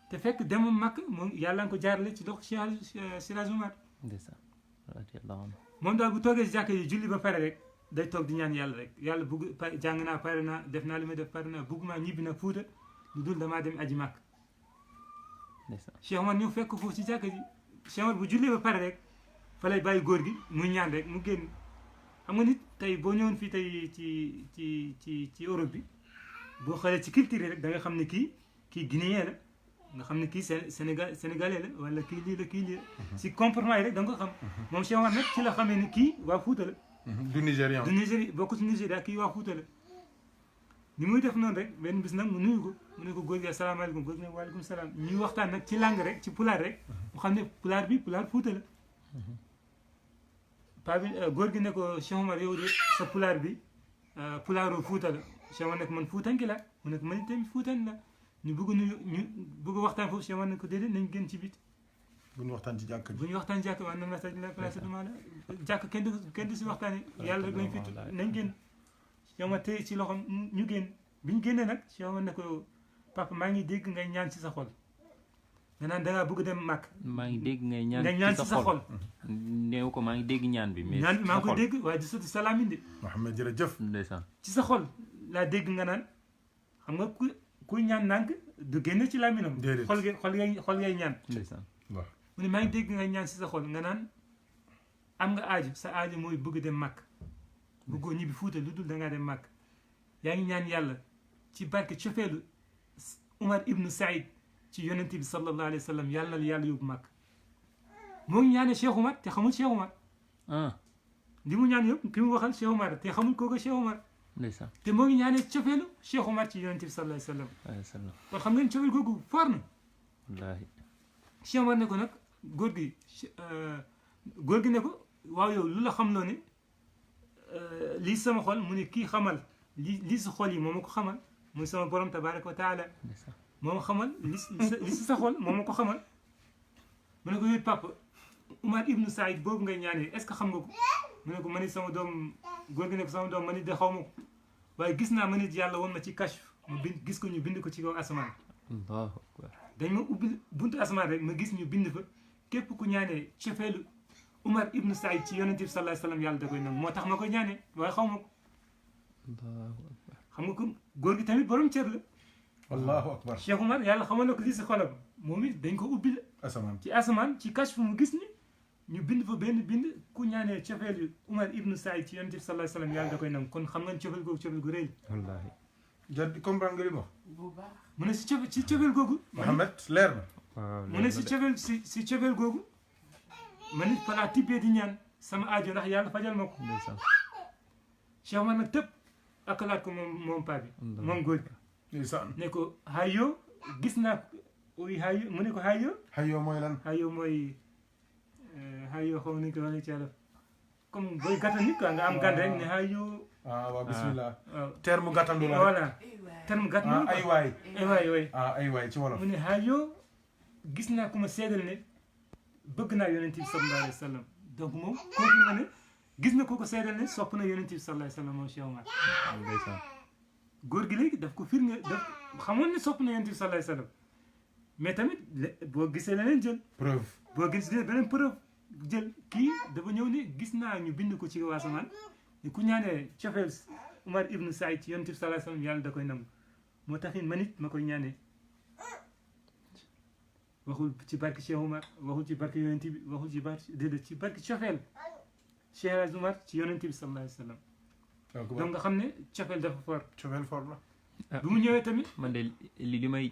te fekk demam màkk moom yàlla nga ko jaarale ci loxo Cheikh El Hadj Oumar moom daal bu toogee si jàkka yi julli ba pare rek day toog di ñaan yàlla rek yàlla bëgg jàng naa pare naa def naa li may def pare naa bëgguma ñibbi nag fuuta lu dul damaa dem aji màkk Cheikh Omar ñëw fekk foofu ci jàkka ji Cheikh Omar bu jullee ba pare rek fa lay bàyyi góor gi muy ñaan rek mu génn xam nga nit tey boo ñëwoon fii tey ci Europe bi boo xoolee ci culture rek da nga xam ne kii guinéen la nga xam ne kii sénégalais la wala kii lii la si comportement yi rek da nga ko xam moom Cheikh Omar nag ci la xamee ni kii waa Fuuta la du Nigérian du Nigéria bokk ci Nigéria kii waa Fuuta la ni muy def noonu rek benn bis nag mu nuyu ko mu ne ko góor gi asalaamaaleykum góor gi ne waaleykum salaam ñuy waxtaan nag ci langue rek ci pulaar rek mu xam ne pulaar bi pulaar Fuuta la paa bi góor gi ne ko Cheikh Omar yow de sa pulaar bi pulaaru Fuuta la Cheikh Omar ne ko man fuutanki la mu ne ko man tamit fuutan la ñu bëgg waxtaan foofu Cheikh Omar ne ko déedéet nañ génn ci bit bu ñu waxtaan ci jàkk bu ñu waxtaan jàkk waa na la place du mal jàkk kenn du si waxtaane yàlla rek lañ fi nañ génn Cheikh Omar tey ci loxoom ñu génn bi ñu génnee nag Cheikh Omar ne ko papa maa ngi dégg ngay ñaan ci sa xol nga naan dangaa bëgg dem màkk maa ngi dégg ngay ñaan ci sa xol néew ko maa ngi dégg ñaan bi mais ñaan bi maa ngi koy dégg waaye di sotti salaamin de Mouhamed jërëjëf ndeysaan ci sa xol laa dégg nga naan xam nga kuy ñaan nànk du génn ci laaminam xol ngay ñaan ndeysaan mu ne maa ngi dégg ngay ñaan ci sa xol nga naan am nga aajo sa aajo mooy bëgg dem màkk bëggoo ñibbi Fuuta lu dul dangaa dem màkk yaa ngi ñaan yàlla ci barke cofeelu Umar ibnu Saïd ci yonente bi sallallahu alayhi wa sallam yàlla na la yàlla yóbbu màkk moo ngi ñaanee Cheikh Umar te xamul Cheikh Umar li mu ñaan yëpp ki mu waxal Cheikh Umar te xamul kooku Cheikh Umar ndeysaan te moo ngi ñaanee cofeelu Cheikh Umar ci yonente bi sallallahu alayhi wa sallam kon xam ngeen cofeel googu foor na wallaahi Cheikh Umar ne ko nag góor gi ne ko waaw yow lu la xam loo ne lii sama xol mu ne kii xamal lii si xol yi moo ma ko xamal muy sama borom tabaraka wa taala moo ma xamal li si sa xol moo ma ko xamal mu ne ko yooyu papa Umar ibnu Saïd boobu ngay ñaanee est-ce que xam nga ko mu ne ko man it sama doom góor gi ne ko sama doom man it de xaw ma ko waaye gis naa man it yàlla woon ma ci kashf mu bind gis ko ñu bind ko ci kaw asamaan allahu akbar dañ ma ubbi buntu asamaan rek ma gis ñu bind fa képp ku ñaanee cofeelu Umar ibnu Saïd ci yonente bi sallallahu alayhi wa sallam yàlla da koy nangu moo tax ma koy ñaanee waaye xaw ma ko allahu akbar xam nga ko góor gi tamit borom cër la allahu akbar Cheikh Umar yàlla xamal na ko lii si xolam moom it dañ ko ubbi la asamaan ci asamaan ci kashf mu gis ni ñu bind fa benn bind ku ñaanee cofeelu Umar ibnu Saïd ci yonente bi sallallahu alayhi wa sallam yàlla da koy nangu kon xam nga cofeel googu cofeel gu rëy wallaahi jar comprendre nga li ma wax mu ne ci cofeel googu Mohamed leer na waaw mu ne si cofeel googu ma nit falaa tibbee di ñaan sama aajo ndax yàlla fajal ma ko ndeysaan Cheikh Umar nag tëb akalaat ko moom paa bi moom góor gi ndeysaan ne ko hayyo gis naa oy hayyo mu ne ko hayyo hayyo mooy lan hayyo mooy hayyo xaw nañu ko waxee ci Wolof comme booy gàttal nit quoi nga am gan rek ne hayyo waaw bismillah waaw terme gàttandu la voilà terme gàttandu ay waay ay waay ci wolof mu ne hayyo gis naa ku ma seedal ne bëgg naa yonent bi sallallahu alayhi wa sallam donc moom kooku nga ne gis na ko seedal ne sopp na yonent bi sallallahu alayhi wa sallam moom Cheikh Umar ndeysaan góor gi léegi daf ko firnde daf xamoon ne sopp na yonent bi sallallahu alayhi wa sallam mais tamit boo gisee leneen jël preuve boo gisee beneen preuve jël kii dafa ñëw ne gis naa ñu bind ko ci waasamaan ne ku ñaanee cofeel Umar ibnu Saïd ci yonent bi sallallahu alayhi wa sallam yàlla da koy nangu moo taxit man it ma koy ñaanee waxul ci barke Cheikh Umar waxul ci barke yonent bi waxul ci barke déedéet ci barke cofeel Cheikh Hadj Umar ci yonent bi sallallahu alayhi wa sallam donc nga xam ne cofeel dafa fort cofeel fort la bi mu ñëwee tamit man de li may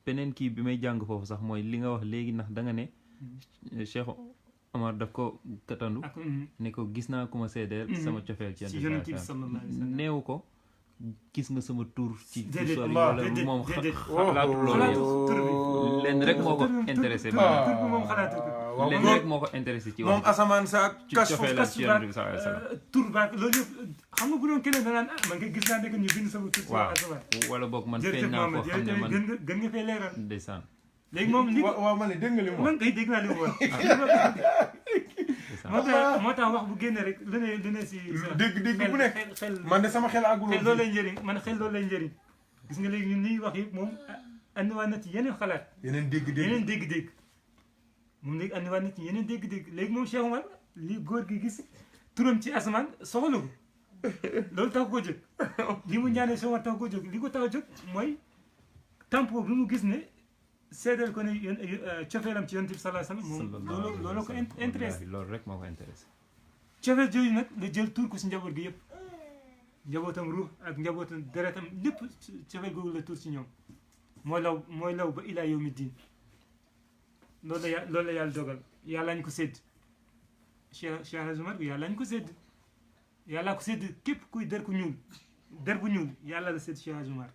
beneen kii bi may jàng foofu sax mooy li nga wax léegi ndax da nga ne Cheikh Omar daf ko katandu ne ko gis naa ku ma seedeel sama cofeel ci yonent bi sallallahu alayhi wa sallam neewu ko gis nga sama tur ci déedéet wala moom xalaatu loolu lenn rek moo ko intéressé tur bi moom xalaatu ko lenn rek moo ko intéressé ci moom asamaan sa ci cofeel ci yonent bi sallallahu alayhi wa sallam tur baak loolu yëpp xam nga bu doon keneen danaan man nga gis naa ne ñu bind sama tur ci asamaan wala boog man feeñ naa foo xam ne man gën nga fay leeral ndeysaan léegi moom li waaw ma ne dégg nga li mu wax man kay dégg naa li mu wax moo tax wax bu génne rek lu ne si dégg bu nekk xel man de sama xel àggul xel loolu lay njëriñ man xel loolu lay njëriñ gis nga léegi ñun ñuy wax yëpp moom andiwaat na ci yeneen xalaat yeneen dégg-dégg moom léegi andiwaat na ci yeneen dégg-dégg léegi moom Cheikh Umar li góor gi gis turam ci asamaan soxla ko loolu tax ko jóg li mu ñaanee Cheikh Umar tax ko jóg li ko tax a jóg mooy tempo bi mu gis ne seedal ko ne cofeelam ci yonent bi sallallahu alayhi wa sallam moom loolu ko intéressé loolu rek moo ko intéressé cofeel jooju nag la jël tuur ko si njaboot gi yëpp njabootam ruux ak njabootam deretam lépp cofeel googu la tuur ci ñoom mooy law ba ilaa yawmi diin loolu la yàlla dogal yàlla ñu ko sédd Cheikh Hadj Umar yàlla ñu ko sédd yàlla ko sédd képp kuy der bu ñuul yàlla la sédd Cheikh Hadj Umar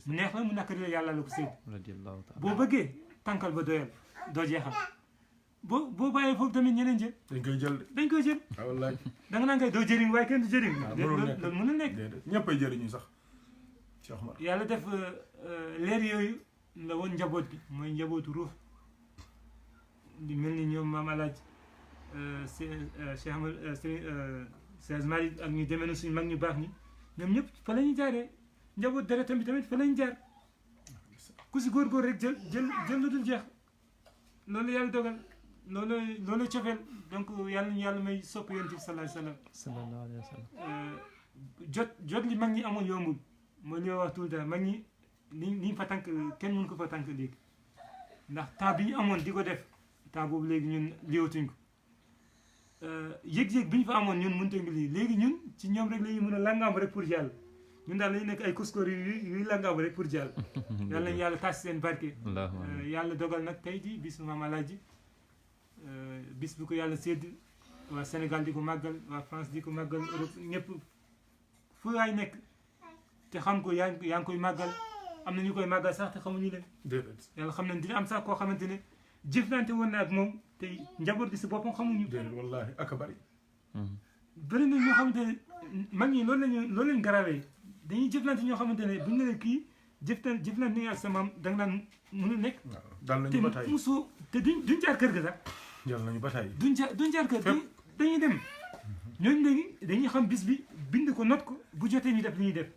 mu neex la mu nakari la yàlla la ko sédd boo bëggee tànkal ba doyal doo jeexal boo bàyyee foofu tamit ñeneen jël dañ koy jël wallaay da nga naan kay doo jëriñ waaye kenn du jëriñ loolu mën a nekk ñëppay jëriñu sax Cheikh Umar yàlla def leer yooyu la woon njaboot gi mooy njabootu ruux di mel ni ñoom maam alaaj Cheikh Ahmad Seydi Malick ak ñu demee na suñu mag ñu baax ñi ñoom ñëpp fa la ñuy jaaree njaboot dara tamit fa lañ jaar ku si góorgóor rek jël lu dul jeex loolu yàlla dogal loolu cofeel donc yàlla ñu yàlla may sopp yonent bi sallallahu alayhi wa sallam jot li mag ñi amoon yombul mooy li ma wax tout le temps mag ñi ni fa tànk kenn mënu ko fa tànk léegi ndax temps bi ñu amoon di ko def temps boobu léegi ñun liwatuñ ko yëg-yëg bi ñu fa amoon ñun mënut a ngi lii léegi ñun ci ñoom rek la ñuy mën a langaamu rek pour jàll ñun daal lañu nekk ay kuskóor yuy langaamu rek pour jàll yàlla nañu yàlla taas seen barke yàlla dogal nag tey ji bis Maam Alaaji bis bu ko yàlla sédd waa Sénégal di ko màggal waa France di ko màggal Europe ñëpp fu waay nekk te xam ko yaa ngi koy màggal am na ñu koy màggal sax te xamuñu leen yàlla xam nañ dina am sax koo xamante ne jëflante woon na ak moom te njaboot gi si boppam xamuñu wallahi ak a bari bëri na ñoo xamante ne mag ñi loolu lañ garawee dañuy jëflante ñoo xamante ne buñ ne kii jëflante ni ak sa maam da nga naan mënul nekk dal nañu ba tey musoo te duñ jaar kër ga sax jël nañu ba tey duñ jaar kër dañuy dem ñooñu léegi dañuy xam bis bi bind ko not ko bu jotee ñu def li ñuy def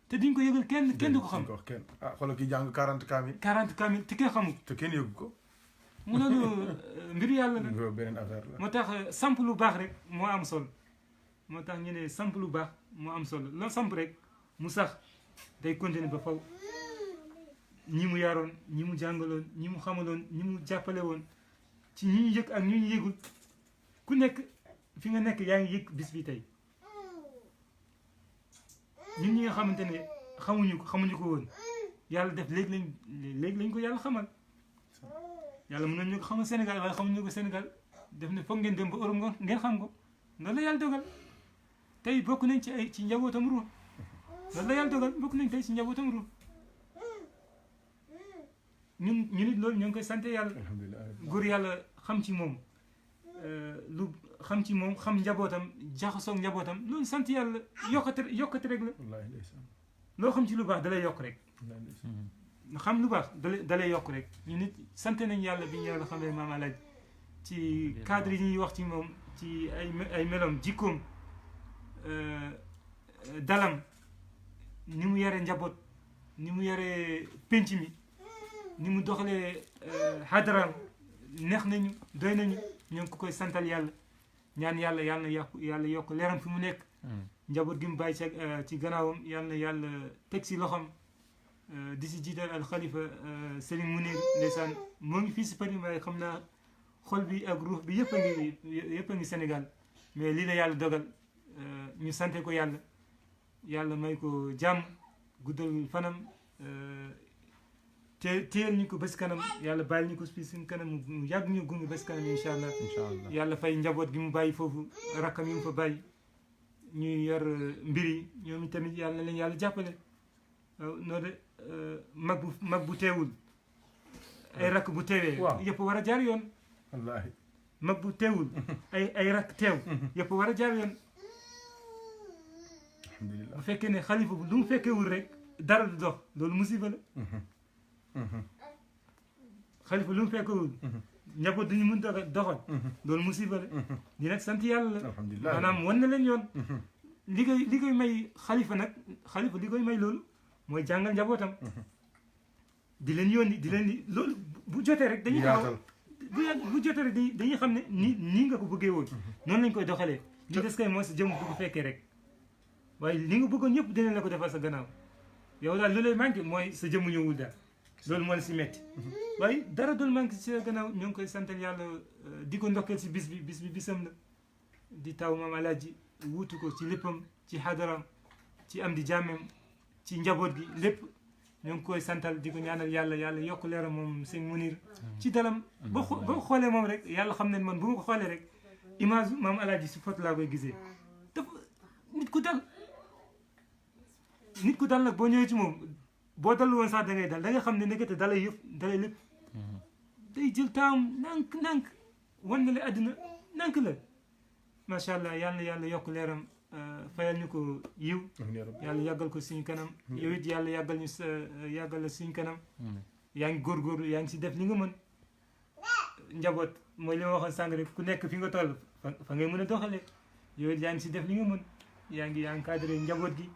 te duñ ko yëgal kenn du ko xam kenn xoolal ki jàng 40 kaamil 40 kaamil te kenn xamul te kenn yëgu ko mu loolu mbiru yàlla la beneen affaire la moo tax samp lu baax rek moo am solo moo tax ñu ne samp lu baax moo am solo loo samp rek mu sax day continuer ba faw ñi mu yaroon ñi mu jàngaloon ñi mu xamaloon ñi mu jàppale woon ci ñi ñu yëg ak ñu ñu yëgul ku nekk fi nga nekk yaa ngi yëg bis bi tey ñun ñi nga xamante ne xamuñu ko woon yàlla def léegi lañ ko yàlla xamal yàlla mën nañu ko xamal Sénégal waaye xamuñu ko Sénégal def ne foog ngeen dem ba Europe ngeen xam ko loolu la yàlla dogal tey bokk nañ ci njabootam ruux loolu la yàlla dogal bokk nañ tey ci njabootam ruux ñu nit loolu ñoo ngi koy sant yàlla góor yàlla xam ci moom lu xam ci moom xam njabootam jaxasoog njabootam loolu sant yàlla yokkate rek la loo xam ci lu baax dalay yokk rek xam lu baax dalay yokk rek ñu nit sant nañ yàlla bi ñu yàlla xamee Maam Alaaji ci cadre yi ñuy wax ci moom ci ay meloom jikkoom dalam ni mu yare njaboot ni mu yare penc mi ni mu doxalee xadaraam neex nañu doy nañu ñoo ngi ko koy santal yàlla ñaan yàlla yàlla yokk leeram fi mu nekk njaboot gi mu bàyyi ci gannaawam yàlla teg si loxam di si jiital al xalifa Serigne Mounir ndeysaan moo ngi fii si Paris waaye xam naa xol bi ak ruux bi yëpp a ngi Sénégal mais lii la yàlla dogal ñu sante ko yàlla may ko jàmm guddal fanam téyel ñu ko bés kanam yàlla bàyyil ñu ko fii suñu kanam mu yàgg ñu gunge bés kanam incha allah yàlla fay njaboot gi mu bàyyi foofu rakkam yi mu fa bàyyi ñuy yor mbir yi ñoom tamit yàlla na leen yàlla jàppale waaw noo de mag bu teewul ay rakk bu teewee yëpp war a jaar yoon wallaahi mag bu teewul ay rakk teew yëpp war a jaar yoon alhamdulilah bu fekkee ne xalifa bu lu mu fekkewul rek dara du dox loolu musiba la xalifa lu mu fekkewul njaboot duñu mën doxal loolu musiba la di nag sant yàlla la maanaam wan na leen yoon li koy may xalifa li koy may loolu mooy jàngal njabootam di leen yónni loolu bu jotee rek dañuy taxaw bu jotee rek dañuy xam ne nii nga ko bëggee woon noonu lañ koy doxalee li des kay mooy sa jëm bu ko fekkee rek waaye li nga bëggoon ñëpp dinañ la ko defal sa gannaaw yow daal lu lay manqué mooy sa jëmm ñëwul daal loolu moo la si metti waaye dara dul manqué si sa gannaaw ñoo ngi koy santal yàlla di ko ndokkeel si bis bi bisam la di taw Maam Alaaji wuutu ko ci léppam ci xadaram ci am di jàmmeem ci njaboot gi lépp ñoo ngi koy santal di ko ñaanal yàlla yokk leeram moom sëñ Mounir ci dalam boo xoolee moom rek yàlla xam ne man bu ma ko xoolee rek image Maam Alaaji si photo laa koy gisee dafa nit ku dal nag boo ñëwee ci moom boo dallu woon sax da ngay dal da nga xam ne nekkate dalay lépp day jël taam nànk wan na la àddina nànk la macha allah yàlla yokk leeram fayal ñu ko yiw yàlla yàggal ko suñu kanam yow it yàlla yàggal la suñu kanam yaa ngi góorgóorlu yaa ngi si def li nga mën njaboot mooy li ma waxoon sànq rek ku nekk fi nga toll fa ngay mën a doxalee yow it yaa ngi si def li nga mën yaa ngi encadré njaboot gi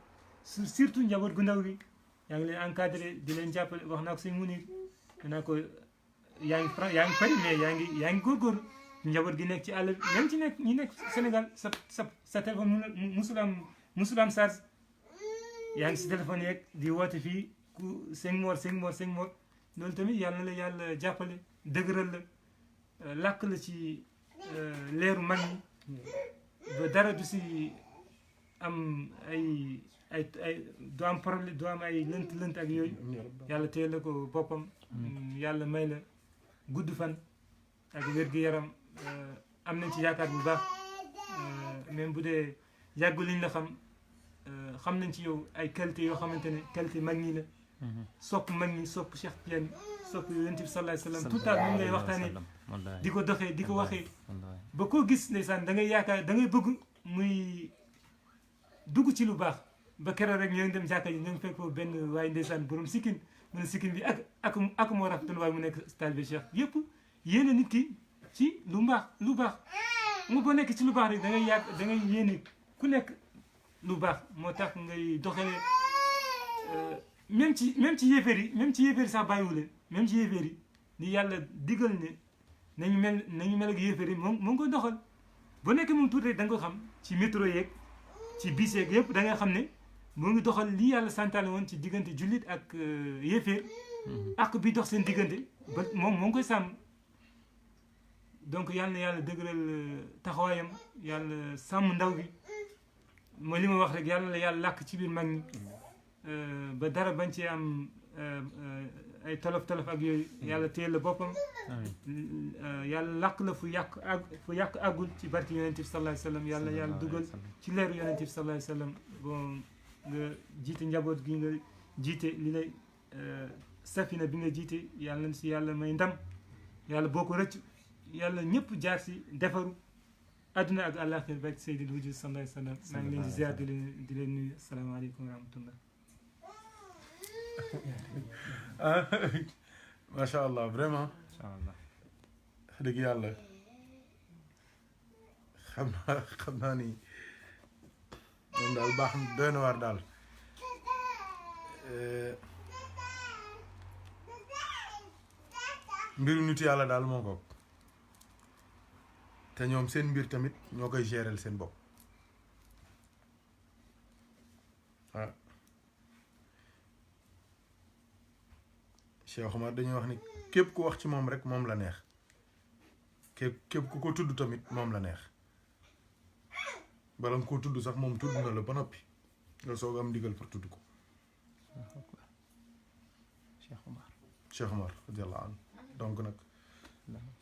surtout njaboot gu ndaw gi yaa ngi leen encadré di leen jàppale wax naa ko sëñ Mounir danaa ko yaa ngi pari mais yaa ngi góorgóorlu njaboot gi nekk ci àll bi même ci nekk ñi nekk Sénégal sa téléphone musul am charge yaa ngi si téléphone yeeg di woote fii ku 5 mois loolu tamit yàlla na la yàlla jàppale dëgëral la làkk la ci leeru mag ñi ba dara du si am ay du am problème du am ay lënt ak yooyu yàlla téye la ko boppam yàlla may la gudd fan ak wér-gu-yaram am nañ ci yaakaar bu baax même bu dee yàggu liñ la xam nañ ci yow ay qualité yoo xamante ne qualité mag ñi la sopp mag ñi sopp Cheikh Tidiane sopp Yonent bi sallallahu alayhi wa sallam tout le temps moom ngay waxtaanee di ko doxee di ko waxee ba koo gis ndeysaan da ngay yaakaar da ngay bëgg muy dugg ci lu baax ba keroog rek ñoo ngi dem jàkka ji ñoo ngi fekk foofu benn waaye ndeysaan borom sikkin mu ne sikkin bi ak moo rafetul waaye mu nekk taalibe Cheikh yëpp yéene nit ki ci lu baax mu boo nekk ci lu baax rek da ngay yéene ku nekk lu baax moo tax ngay doxalee même ci yéeféer yi sax bàyyiwu leen même ci yéeféer yi ni yàlla digal ne nañu mel ak yéeféer yi moom ngi koy doxal boo nekkee moom tuuti rek da nga ko xam ci métro yeeg ci bis yeeg yëpp da nga xam ne moo ngi doxal li yàlla santaane woon ci diggante jullit ak yéeféer ak bi dox seen diggante ba moom moo ngi koy sàmm donc yàlla na yàlla dëgëral taxawaayam yàlla sàmm ndaw bi mooy li ma wax rek yàlla la yàlla làkk ci biir mag ñi ba dara bañ ci am ay tolof ak yooyu yàlla téye la boppam yàlla làkk la fu yàq àggul ci barki yonent bi sallallahu alayhi wa sallam yàlla dugal ci leeru yonent bi sallallahu alayhi wa sallam bon nga jiite njaboot gi nga jiite li lay safina bi nga jiite yàlla na si yàlla may ndam yàlla boo ko rëcc yàlla ñëpp jaar si defaru adduna ak àllaaxira barki Seydil Wujud sallallahu alayhi wa sallam maa ngi leen di ziar di leen nuyu asalaamaaleykum wa rahmatullah macha allah vraiment dëgg yàlla xam naa ni moom daal baax doy na waar daal mbiru nit yàlla daal moo ko te ñoom seen mbir tamit ñoo koy gérer seen bopp waaw Cheikh Omar dañuy wax ni képp ku wax ci moom rek moom la neex képp ku ko tudd tamit moom la neex bala nga koo tudd sax moom tudd na la ba noppi nga soog am ndigal pour tudd ko Cheikh Omar radiyallahu anhu donc nag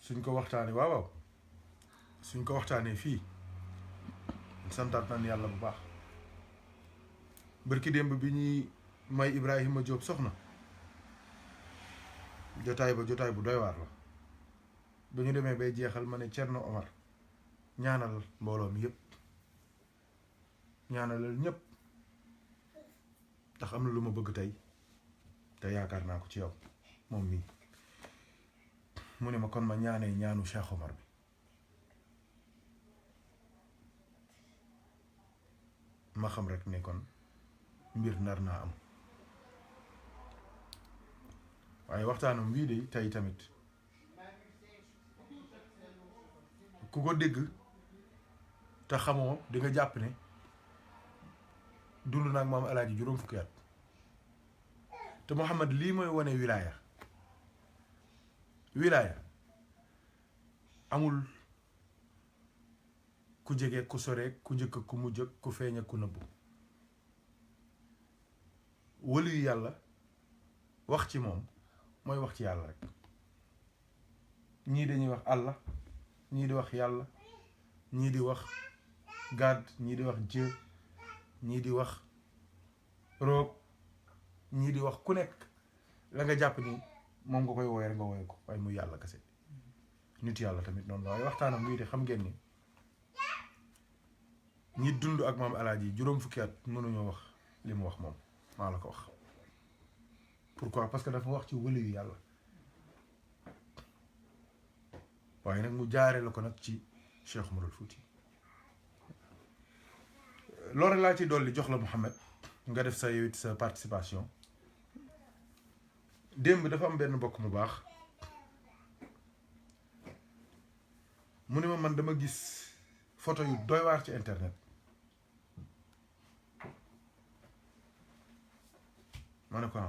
suñ ko waxtaanee waaw suñ ko waxtaanee fii santaat nañ yàlla bu baax bërki démb bi ñuy may Ibrahima Diop soxna jotaay bu doy waar la ba ñu demee bay jeexal ma ne Thierno Omar ñaanal mbooloo mi yëpp ñaanalal ñëpp ndax am na lu ma bëgg tey te yaakaar naa ko ci yow moom mii mu ne ma kon ma ñaanee ñaanu Cheikh Omar bi ma xam rek ne kon mbir nar naa am waaye waxtaanam wii de tey tamit ku ko dégg te xamoo di nga jàpp ne dund naag maam alaaji juróom fukki at te Mouhamad lii mooy wane wilaaya amul ku jege ku sore ku njëkk ku mujj ku feeñ ku nëbbu wëlu yu yàlla wax ci moom mooy wax ci yàlla rek ñii dañuy wax Allah ñii di wax yàlla ñii di wax God ñii di wax Dieu ñii di wax roog ñii di wax ku nekk la nga jàpp ni moom nga koy wooye rek nga wooye ko waaye muy yàlla kese nit yàlla tamit noonu la waaye waxtaanam wii de xam ngeen ni ñi dund ak maam alaaji juróom fukki at mënuñoo wax li mu wax moom maa la ko wax pourquoi parce que dafa wax ci wëli yu yàlla waaye nag mu jaaree la ko nag ci Cheikh Omarul Fouti loolu laa ci dolli jox la Mouhamed nga def sa yow it sa participation démb dafa am benn mbokk mu baax mu ne ma man dama gis photo yu doy waar ci internet ma ne ko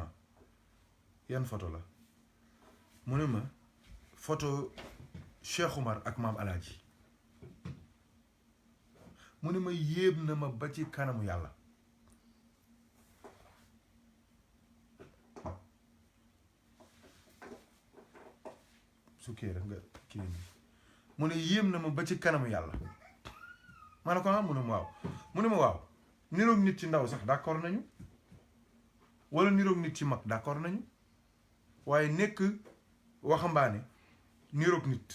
yan photo la mu ne ma photo Cheikh Omar ak maam alaaji mu ne ma yéem na ma ba ci kanamu yàlla su kii rek nga kii mu ne yéem na ma ba ci kanamu yàlla ma ne ko ah mu ne ma waaw mu ne ma waaw niroog nit ci ndaw sax d'accord nañu wala niroog nit ci mag d'accord nañu waaye nekk waxambaane niroog nit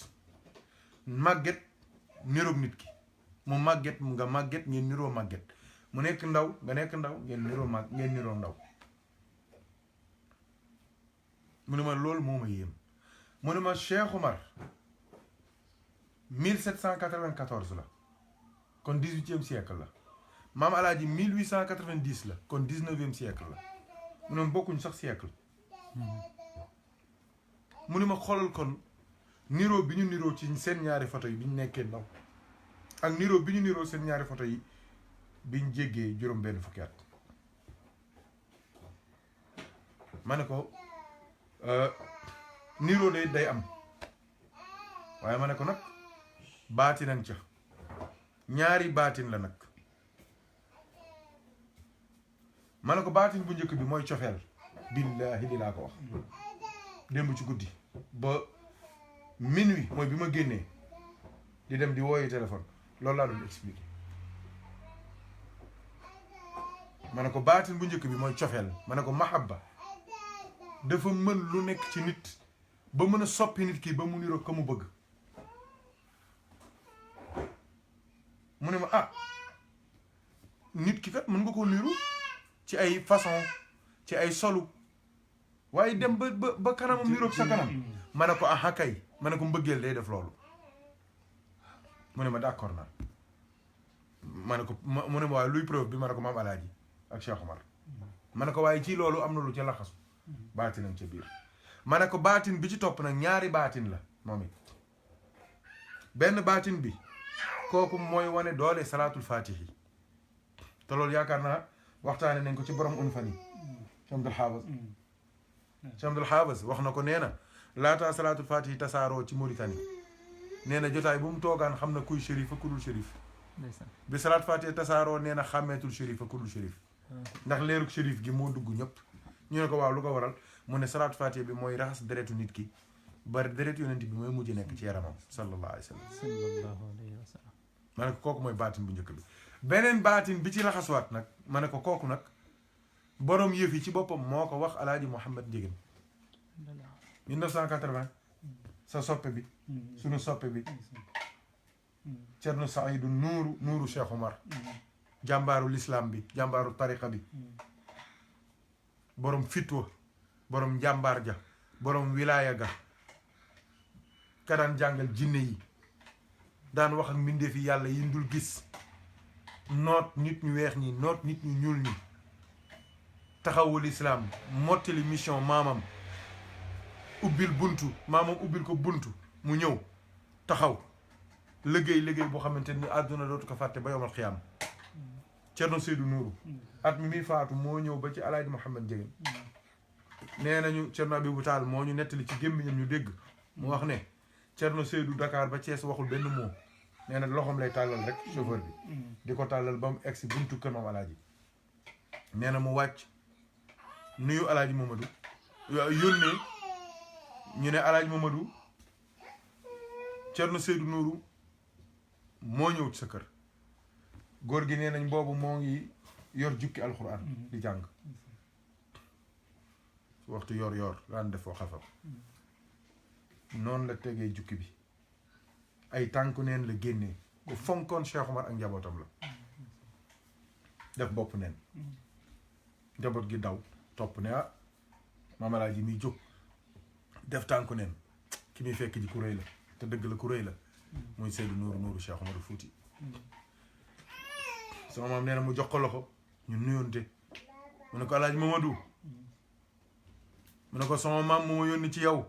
màgget niroog nit ki mu màgget nga màgget ngeen niroo màgget mu nekk ndaw nga nekk ndaw ngeen niroo ndaw mu ne ma loolu moo ma yéem mu ne ma Cheikh Omar 1794 la kon 18e siècle la maam Alaaji 1890 la kon 19e siècle la mu ne ma bokkuñ sax siècle mu ne ma xoolal kon niroo bi ñu niroo ci seen ñaari photo yi bi ñu nekkee ndaw ak niroo bi ñu niroo seen ñaari photo yi biñ jéggee juróom-benn fukki at ma ne ko niroo day am waaye ma ne ko nag baatinan ca ñaari baatin la nag ma ne ko baatin bu njëkk bi mooy cofeel billaahi di laa ko wax démb ci guddi ba minuit mooy bi ma génnee di dem di wooyi téléphone loolu laa doon expliqué ma ne ko baatin bu njëkk bi mooy cofeel ma ne ko mahabba dafa mën lu nekk ci nit ba mën a soppi nit ki ba mu niroo ka mu bëgg mu ne ma ah nit ki kat mën nga ko niru ci ay façon ci ay solu waaye dem ba kanamam niroog sa kanam ma ne ko aha kay ma ne ko mbëggeel day def loolu mu ne ma d'accord naa ma ne ko mu ne ma waaye luy preuve bi ma ne ko maam Alaaji ak Cheikh Omar ma ne ko waaye ci loolu am na lu ca laxasu baatinam ca biir ma ne ko baatin bi ci topp nag ñaari baatin la moom it benn baatin bi kooku mooy wane doole salaatul fatihi te loolu yaakaar naa waxtaane nañ ko ci borom unfani Cheikh Abdul Haafaz Cheikh Abdul Haafaz wax na ko nee na laataa salaatul fatihi tasaaroo ci Mauritanie nee na jotaay bu mu toogaan xam na kuy shérif ak ku dul shérif bi salaat fatihi tasaaroo nee na xàmmeetul shérif ak ku dul shérif ndax leerug shérif gi moo dugg ñëpp ñu ne ko waaw lu ko waral mu ne salaat fatihi bi mooy raxas deretu nit ki bari deret yonent bi mooy mujj nekk ci yaramam sallallahu alayhi wa sallam ma ne ko kooku mooy baatin bu njëkk bi beneen baatin bi ci raxaswaat nag ma ne ko kooku nag borom yëf yi ci boppam moo ko wax Alaaji Mouhamed Ndiéguène 1980 sa soppe bi sunu soppe bi Cerno Saidu nuuru Cheikh Omar jàmbaaru l'islam bi jàmbaaru tariqa bi borom fitwa borom jàmbaar ja borom wilaaya ga ka daan jàngal jinne yi daan wax ak mbindeefi yàlla yi ndul gis noot nit ñu weex ñi noot nit ñu ñuul ñi taxawul islaam mottali mission maamam ubbil ko buntu mu ñëw taxaw liggéey boo xamante ni àdduna dootu ko fàtte ba yowmal xiyaam Cerno Seydou Nourou at mi muy faatu moo ñëw ba ci Alaaji Mouhamed Ndiéguène nee nañu Cerno Abibou Tall moo ñu nettali ci gémmiñam ñu dégg mu wax ne Cerno Seydou Dakar ba Thiès waxul benn mot nee na loxoom lay tàllal rek chauffeur bi di ko tàllal ba mu egsi buntu kër moom Alaaji nee na mu wàcc nuyu Alaaji Mamadou yónnee ñu ne Alaaji Mamadou Cerno Seydou Nourou moo ñëw ci sa kër góor gi nee nañ boobu moo ngi yor jukki alxuraan di jàng waxtu yor daan def foo xafam noonu la tegee jukki bi ay tànku neen la génnee ku fonkoon Cheikh Omar ak njabootam la def bopp neen njaboot gi daw topp ne ah Maam Alaaji muy jóg def tànku neen ki muy fekk ji ku rëy la te dëgg la ku rëy la muy Seydou Nourou Cheikh Omar Fouti sama maam nee na mu jox ko loxo ñu nuyoonte mu ne ko Alaaji Mamadou mu ne ko sama maam moo ma yónni ci yow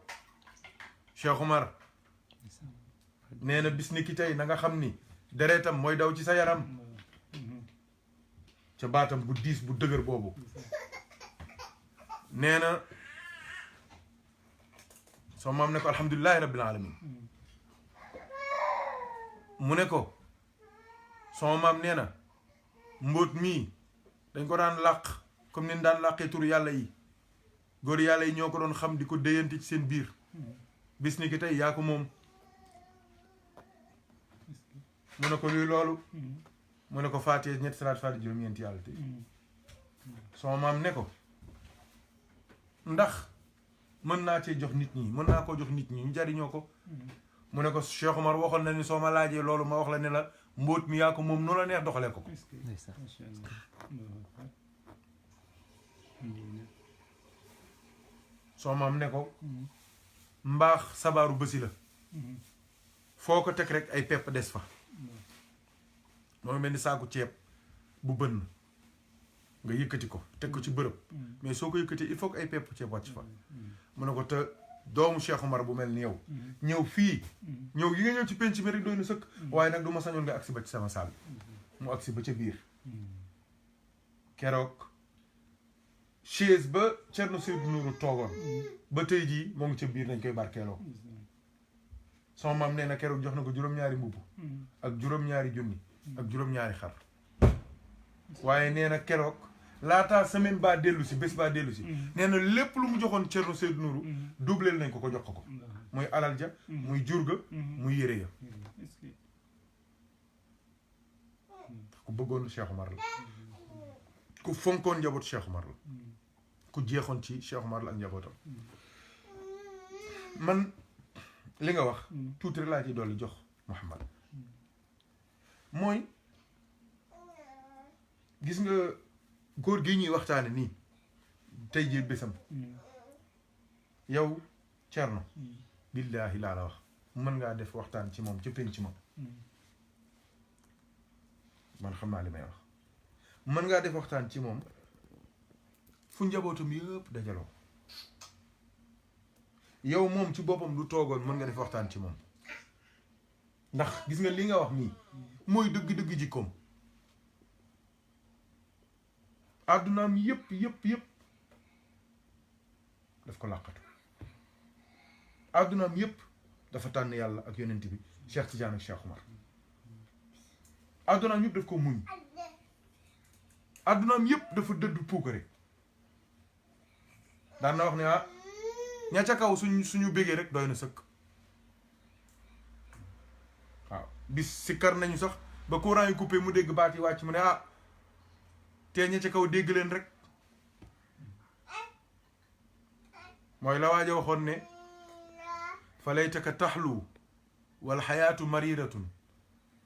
Cheikh Omar nee na bis ni ki tey na nga xam ni deretam mooy daw ci sa yaram ca baatam bu diis bu dëgër boobu nee na sama maam ne ko alhamdulilahi rabbil alamin mu ne ko sama maam nee na mbóot mii dañ ko daan làq comme ni ñu daan làqee tur yàlla yi góor yàlla yi ñoo ko doon xam di ko déyante ci seen biir bis ni ki tey yaa ko moom mu ne ko luy loolu mu ne ko faatee ñetti salaat faati juróom-ñeenti yàlla tey sama maam ne ko ndax mën naa cee jox nit ñi mën naa koo jox nit ñi ñu jariñoo ko mu ne ko Cheikh Omar waxoon na ni soo ma laajee loolu ma wax la ne la mbóot mi yaa ko moom nu la neex doxalee ko soo maam ne ko mbaax sabaaru bësi la foo ko teg rek ay pepp des fa moo mel ni saaku ceeb bu bënn nga yëkkati ko teg ko ci bërëb mais soo ko yëkkati il faut que ay pepp ceeb wàcc fa mu ne ko te doomu Cheikh Omar bu mel ni yow ñëw fii ñëw yi nga ñëw ci penc mi rek doy na sëkk waaye nag du ma sañoon nga agsi ba ci sama saal mu agsi ba ca biir keroog chaise ba Thierno Seydou Nourou toogoon ba tey jii moo ngi ca biir nañ koy barkeeloo sama maam nee na keroog jox na ko juróom-ñaari mbubb ak juróom-ñaari junni ak juróom-ñaari xar waaye nee na keroog laataa semaine baa dellu si bés baa dellu si nee na lépp lu mu joxoon Thierno Seydou Nourou doubleel nañ ko jox ko muy alal ja muy jur ga muy yére ya ku bëggoon Cheikh Omar la ku fonkoon njaboot Cheikh Omar la ku jeexoon ci Cheikh Omar la ak njabootam man li nga wax tuuti rek laa ciy dolli jox Mouhamad mooy gis nga góor gi ñuy waxtaane nii tey jii bésam yow Thierno billaahi laa la wax mën ngaa def waxtaan ci moom ca penc ma man xam naa li may wax mën ngaa def waxtaan ci moom fu njabootam yëpp dajaloo yow moom ci boppam lu toogoon mën nga def waxtaan ci moom ndax gis nga li nga wax nii mooy dëgg-dëgg jikkoom àddunaam yëpp daf ko làqatu àddunaam yëpp dafa tànn yàlla ak yonent bi Cheikh Tidiane ak Cheikh Omar àddunaam yëpp daf ko muñ àddunaam yëpp dafa dëddu puukare daan na wax ne ah ña ca kaw suñu bégee rek doy na sëkk waaw bis si kar nañu sax ba courant yi coupé mu dégg baat yi wàcc mu ne ah te ña ca kaw dégg leen rek mooy la waaja waxoon ne fa laytaka taxlu wal xayaatu mariratun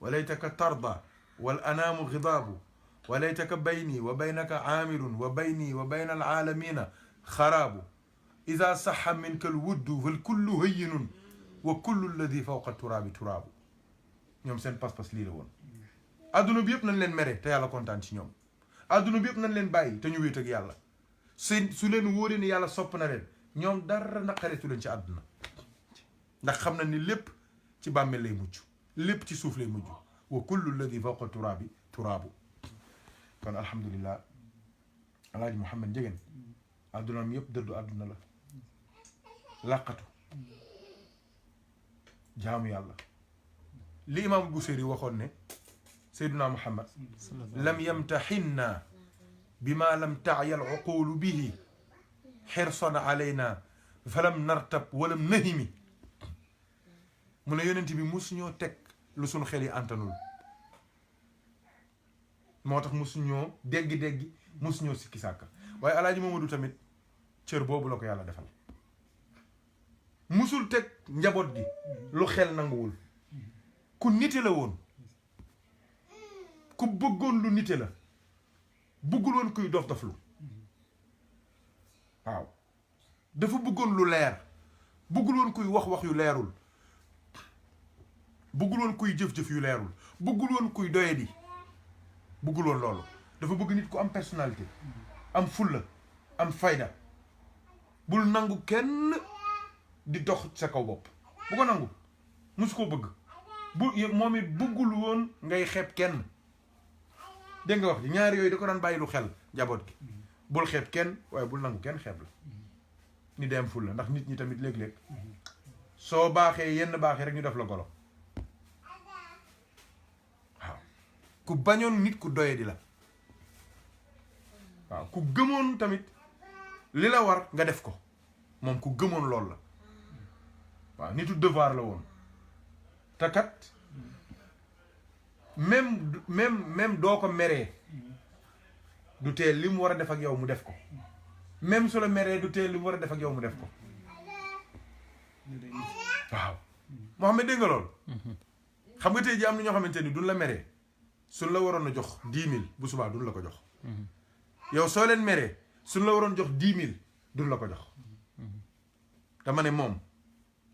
wa laytaka tarda wal anaamu xidaabu wa laytaka bayni wa baynaka aamirun wa bayni wa bayna alaalamina xaraabu ida saxa minka alwuddu fal kullu hayyinun wa kullu alladi fawqa turaabi turaabu ñoom seen pas-pas lii la woon adduna bi yëpp nañ leen mere te yàlla kontaan ci ñoom adduna bi yëpp nañ leen bàyyi te ñu wéet ak yàlla su leen wóoree ni yàlla sopp na leen ñoom dara naqareetu leen ci àdduna ndax xam na ni lépp ci bàmmeel lay mujj lépp ci suuf lay mujj wa kullu alladi fawqa turaabi turaabu kon alhamdulillah alaaji Mouhamed Ndiéguène addunaam yëpp dëddu àdduna la làqatu jaamu yàlla li imaam Busiri waxoon ne Seydina Muhammad lam yamtaxinna bima lam taaya al uqulu bihi xirsan alayna falam nartab walam nahimi mu ne yonent bi musuñoo teg lu suñ xel yi antanul moo tax musuñoo déggi musuñoo sikki sàkka waaye alaaji Mamadou tamit cër boobu la ko yàlla defal musul teg njaboot gi lu xel nanguwul ku nite la woon ku bëggoon lu nite la bëggul woon kuy dof-doflu waaw dafa bëggoon lu leer bëggul woon kuy wax yu leerul bëggul woon kuy jëf-jëf yu leerul bëggul woon kuy doyadi bëggul woon loolu dafa bëgg nit ku am personnalité am fulla am fayda bul nangu kenn di dox sa kaw bopp bu ko nangu musu koo bëgg moom it bëggul woon ngay xeeb kenn dégg nga wax ji ñaari yooyu da ko daan bàyyi lu xel njaboot gi bul xeeb kenn waaye bul nangu kenn xeeb la ni dem fulla ndax nit ñi tamit léeg-léeg soo baaxee yenn baaxee rek ñu def la golo waaw ku bañoon nit ku doye di la waaw ku gëmoon tamit li la war nga def ko moom ku gëmoon lool la waaw nitu devoir la woon te kat même doo ko meree du tee li mu war a def ak yow mu def ko même su la meree du tee li mu war a def ak yow mu def ko waaw Mohamed dégg nga loolu xam nga tey ji am na ñoo xamante ni duñ la meree suñ la waroon a jox 10 000 bu subaa duñ la ko jox yow soo leen meree suñ la waroon jox 10 000 duñ la ko jox dama ne moom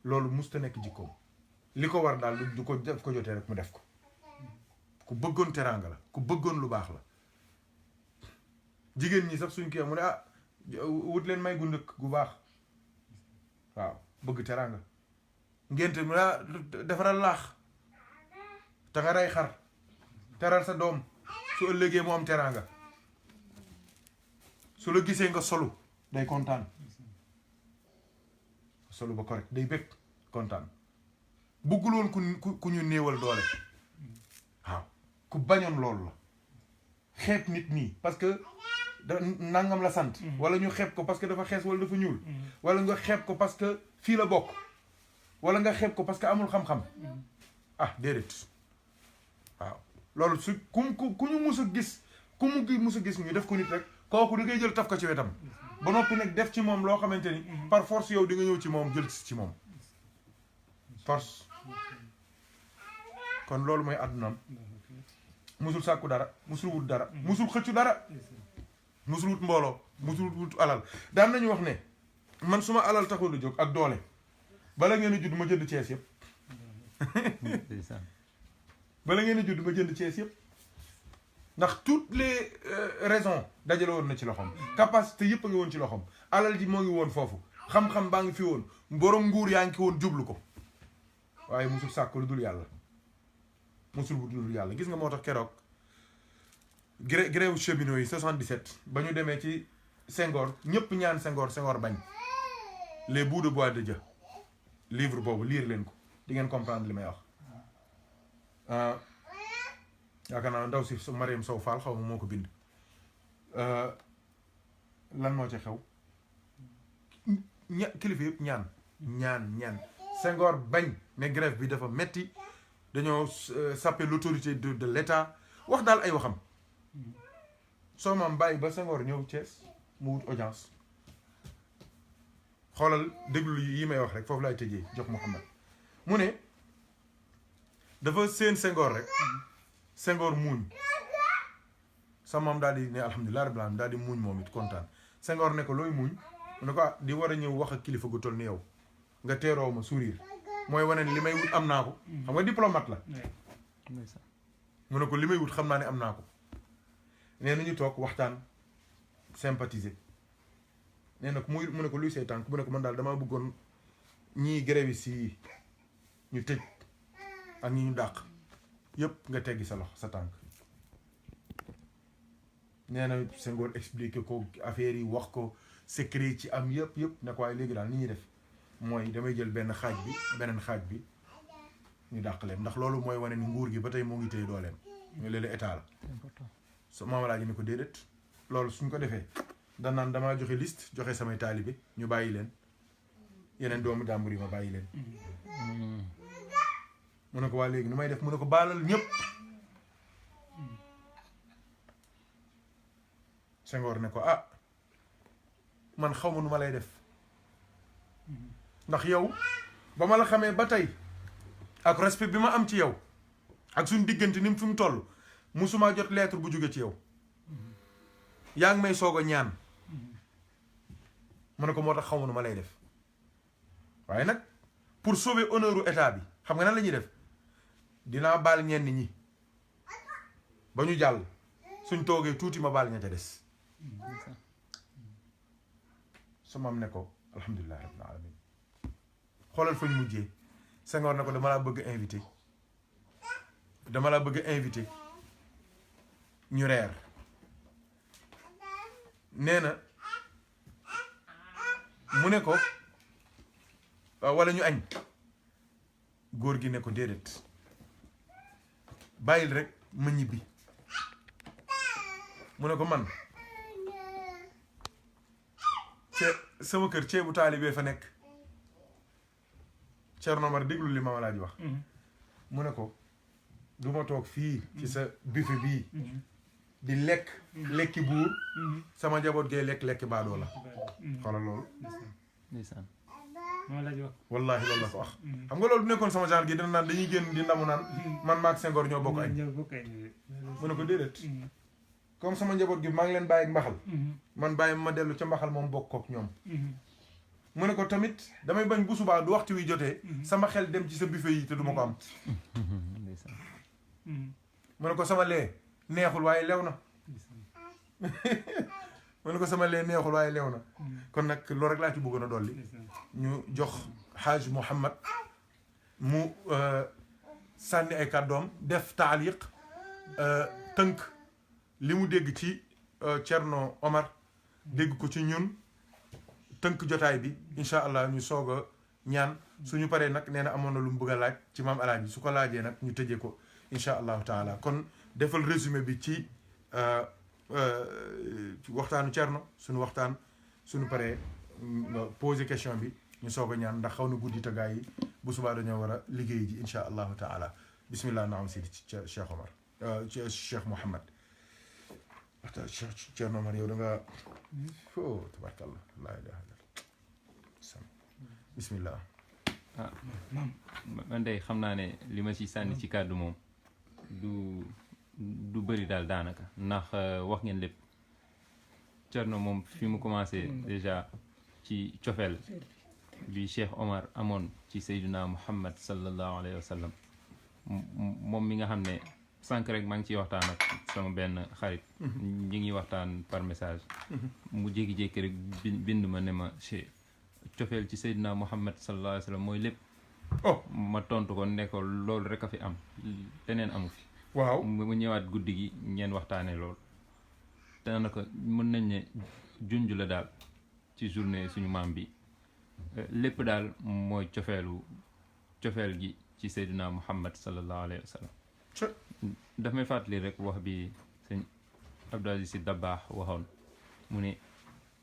loolu musta nekk jikkoom li ko war daal du ko def ko jotee rek mu def ko ku bëggoon teraanga la ku bëggoon lu baax la jigéen ñi sax suñ kii mu ne ah wut leen may gu ndëkk gu baax waaw bëgg teraanga ngénte mu ne ah defaral laax te nga rey xar teral sa doom su ëllëgee mu am teraanga su la gisee nga solu day kontaan solu ba correct day bëgg kontaan bëggul woon ku ñu néewal doole waaw ku bañoon loolu la xeeb nit nii parce que da nangam la sant wala ñu xeeb ko parce que dafa xees wala dafa ñuul wala nga xeeb ko parce que fii la bokk wala nga xeeb ko parce que amul xam-xam ah déedéet waaw loolu su ku ñu mus a gis ku mu mus a gis ñu def ko nit rek kooku da ngay jël taf ko ci wetam ba noppi nag def ci moom loo xamante ni par force yow di nga ñëw ci moom jël ci moom force kon loolu mooy àddunaam musul sàkku dara musul wut dara musul xëccu dara musul wut mbooloo musul wut alal daan nañu wax ne man suma alal taxul a jóg ak doole bala ngeen a judd ma jënd Cees yëpp bala ngeen a judd ma jënd Cees yëpp ndax toutes les raisons dajale woon na ci loxoom capacité yëpp a ngi woon ci loxoom alal ji moo ngi woon foofu xam-xam baa ngi fi woon borom nguur yaa ngi woon jublu ko waaye musul sàkk lu dul yàlla musul wut lu dul yàlla gis nga moo tax keroog grève cheminots yi 77 ba ñu demee ci Senghor ñëpp ñaan Senghor bañ les bouts de bois de Dieu livre boobu lire leen ko di ngeen comprendre li may wax yaakaar naa ndaw si Mariam Sow Fall xaw ma moo ko bind lan moo ci xew kilifa yëpp ñaan Senghor bañ ne grève bi dafa metti dañoo saper l'autorité de l'État wax daal ay waxam soo maam bàyyi ba Senghor ñëw Thiès mu wut audience xoolal déglu yi may wax rek foofu laay tëjee jox Mouhamed mu ne dafa seen Senghor rek Senghor muuñ sa maam daal di ne alhamdulilah rabbil alamin daal di muuñ moom it kontaan Senghor ne ko looy muuñ mu ne ko ah di war a ñëw wax ak kilifa gu toll ni yow nga teeroo ma sourire mooy wane ni li may wut am naa ko xam nga diplomate la mu ne ko li may wut xam naa ne am naa ko nee na ñu toog waxtaan sympathiser nee na mu ne ko luy say tànk mu ne ko man daal damaa bëggoon ñii grève si ñu tëj ak ñi ñu dàq yëpp nga teggi sa loxo sa tànk nee na Senghor expliqué ko affaire yi wax ko secret ci am yëpp ne ko waaye léegi daal ni ñuy def mooy damay jël benn xaaj bi beneen xaaj bi ñu dàq leen ndax loolu mooy wane ni nguur gi ba tey moo ngi téye dooleem ñu léeg état la su Maam Alaaji ni ko déedéet loolu suñ ko defee danaan damaa joxe liste joxe samay taalibe ñu bàyyi leen yeneen doomu jàmbur yi ma bàyyi leen mu ne ko waa léegi nu may def mu ne ko baalal ñëpp Senghor ne ko ah man xaw ma nu ma lay def ndax yow ba ma la xamee ba tey ak respect bi ma am ci yow ak suñ diggante ni mu fi mu toll musuma jot lettre bu jóge ci yow yaa ngi may soog a ñaan mu ne ko moo tax xaw ma nu ma lay def waaye nag pour sauver honneur u état bi xam nga nan la ñuy def dinaa baal ñenn ñi ba ñu jàll suñ toogee tuuti ma baal ña ca des su ma am ne ko alhamdulilah rabbil alamin xoolal fañ mujjee Senghor ne ko dama laa bëgg invité ñu reer nee na mu ne ko wala ñu añ góor gi ne ko déedéet bàyyil rek ma ñibbi mu ne ko man sama kër ceebu taalibe fa nekk Thierno Omar déglu li Maam Alaaji wax mu ne ko du ma toog fii ci sa buffet bii di lekki buur sama njaboot gay lekki baadoo la xoolal loolu ndeysaan Maam Alaaji wax wallaahi loolu la ko wax xam nga loolu du nekkoon sama genre gi dina naan dañuy génn di ndamu naan man maag Senghor ñoo bokk añ mu ne ko déedéet comme sama njaboot gi maa ngi leen bàyyi ak mbaxal man bàyyi ma dellu ca mbaxal moom bokk kook ñoom mu ne ko tamit damay bañ bu subaa du waxtu wi jotee sama xel dem ci sa buffet yi te du ma ko am mu ne ko sama lee neexul waaye lew na mu ne ko sama lee neexul waaye lew na kon nag loolu rek laa ci bëggoon a dolli ñu jox Haaj Mouhamad mu sànni ay kàddoom def taaliq tënk li mu dégg ci Thierno Omar dégg ko ci ñun tënk jotaay bi incha allah ñu soog a ñaan suñu paree nag nee na amoon na lu mu bëgg a laaj ci Maam Alaaji su ko laajee nag ñu tëjee ko incha allahu taala kon defal résumé bi ci waxtaanu Thierno suñu waxtaan suñu paree poser question bi ñu soog a ñaan ndax xaw na guddi te gaa yi bu subaa dañoo war a liggéey ji incha allahu taala bismillah naam sidi Cheikh Omar Cheikh Mouhamad waxtaan Thierno Omar yow da nga tabarkallah laa ilaha illa bismillah man day xam naa ne li ma ci sànni ci kàddu moom du bëri daal daanaka ndax wax ngeen lépp Thierno moom fi mu commencé déjà ci cofeel bi Cheikh Omar amoon ci Seydina Muhammad sallallahu alayhi wa sallam moom mi nga xam ne sànq rek maa ngi ciy waxtaan ak sama benn xarit ñi ngi waxtaan par message mu jékki-jékki rek bind ma ne ma Cheikh cofeel ci Seydina Muhammad sallallahu alayhi wa sallam mooy lépp ma tontu ko ne ko loolu rek a fi am leneen amu fi waaw mu ñëwaat guddi gi ngeen waxtaanee loolu daanaka mën nañ ne junj la daal ci journée suñu maam bi lépp daal mooy cofeel gi ci Seydina Muhammad sallallahu alayhi wa sallam daf may fàttali rek wax bi sëñ Abdou Aziz Sy Dabaax waxoon mu ne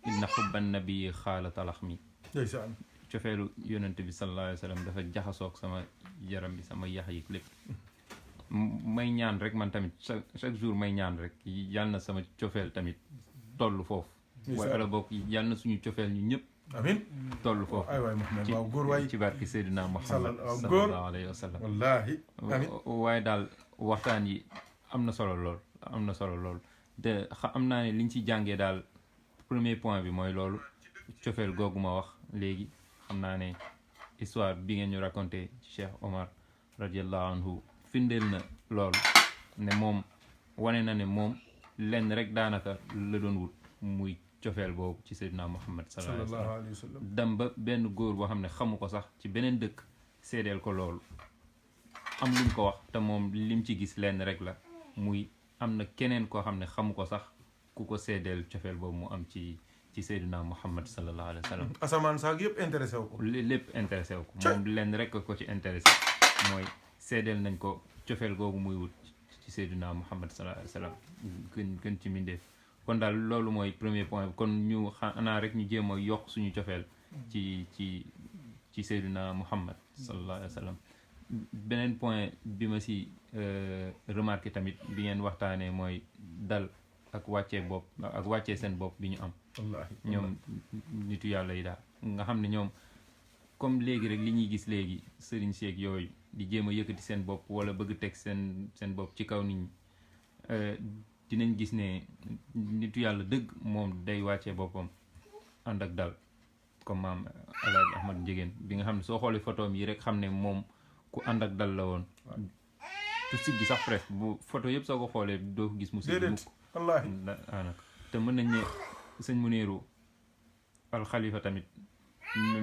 inna xubban nabi xaala talax mi cofeelu yonent bi sallallahu alayhi wa sallam dafa jaxasoog sama yaram bi sama yax yi lépp may ñaan rek man tamit chaque jour may ñaan rek yàlla na sama cofeel tamit toll foofu wala boog yàlla na suñu cofeel ñu ñëpp amin toll foofu ay waay Muhammad waaw góor waay ci barki Seydina Muhammad sallallahu alayhi wa sallam wallaahi amin waaye daal waxtaan yi am na solo lool te am naa ne liñ ci jàngee daal premier point bi mooy loolu cofeel googu ma wax léegi xam naa ne histoire bi ngeen ñu raconté ci Cheikh Omar radiallahu anhu firndeel na loolu ne moom wane na ne moom lenn rek daanaka la doon wut muy cofeel boobu ci Seydina Muhammad sallallahu alayhi wa sallam dem ba benn góor boo xam ne xamu ko sax ci beneen dëkk seedeel ko loolu am luñ ko wax te moom lim ci gis lenn rek la muy am na keneen koo xam ne xamu ko sax ku ko seedeel cofeel boobu mu am ci Seydina Muhammad sallallahu alayhi wa sallam asamaan sax yëpp intéressé wu ko lépp intéressé wu ko moom lenn rek ko ci intéressé mooy seedeel nañ ko cofeel googu muy wut ci Seydina Muhammad sallallahu alayhi wa sallam gën ci mindeef kon daal loolu mooy premier point bi kon ñu xanaa rek ñu jéem a yokk suñu cofeel ci Seydina Muhammad sallallahu alayhi wa sallam beneen point bi ma si remarqué tamit bi ngeen waxtaanee mooy dal ak wàccee seen bopp bi ñu am wallaahi ñoom nitu yàlla yi daal nga xam ne ñoom comme léegi rek li ñuy gis léegi sëriñ seeg yooyu di jéem a yëkkati seen bopp wala bëgg teg seen bopp ci kaw nit ñi dinañ gis ne nitu yàlla dëgg moom day wàccee boppam ànd ak dal comme maam Alaaji Ahmad Njegéen bi nga xam ne soo xoolee photoom yi rek xam ne moom ku ànd ak dal la woon tu siggi sax presque bu photo yëpp soo ko xoolee doo ko gis mu siggi mukk wallaahi daanaka te mën nañ ne sëñ Muniru al Xalifa tamit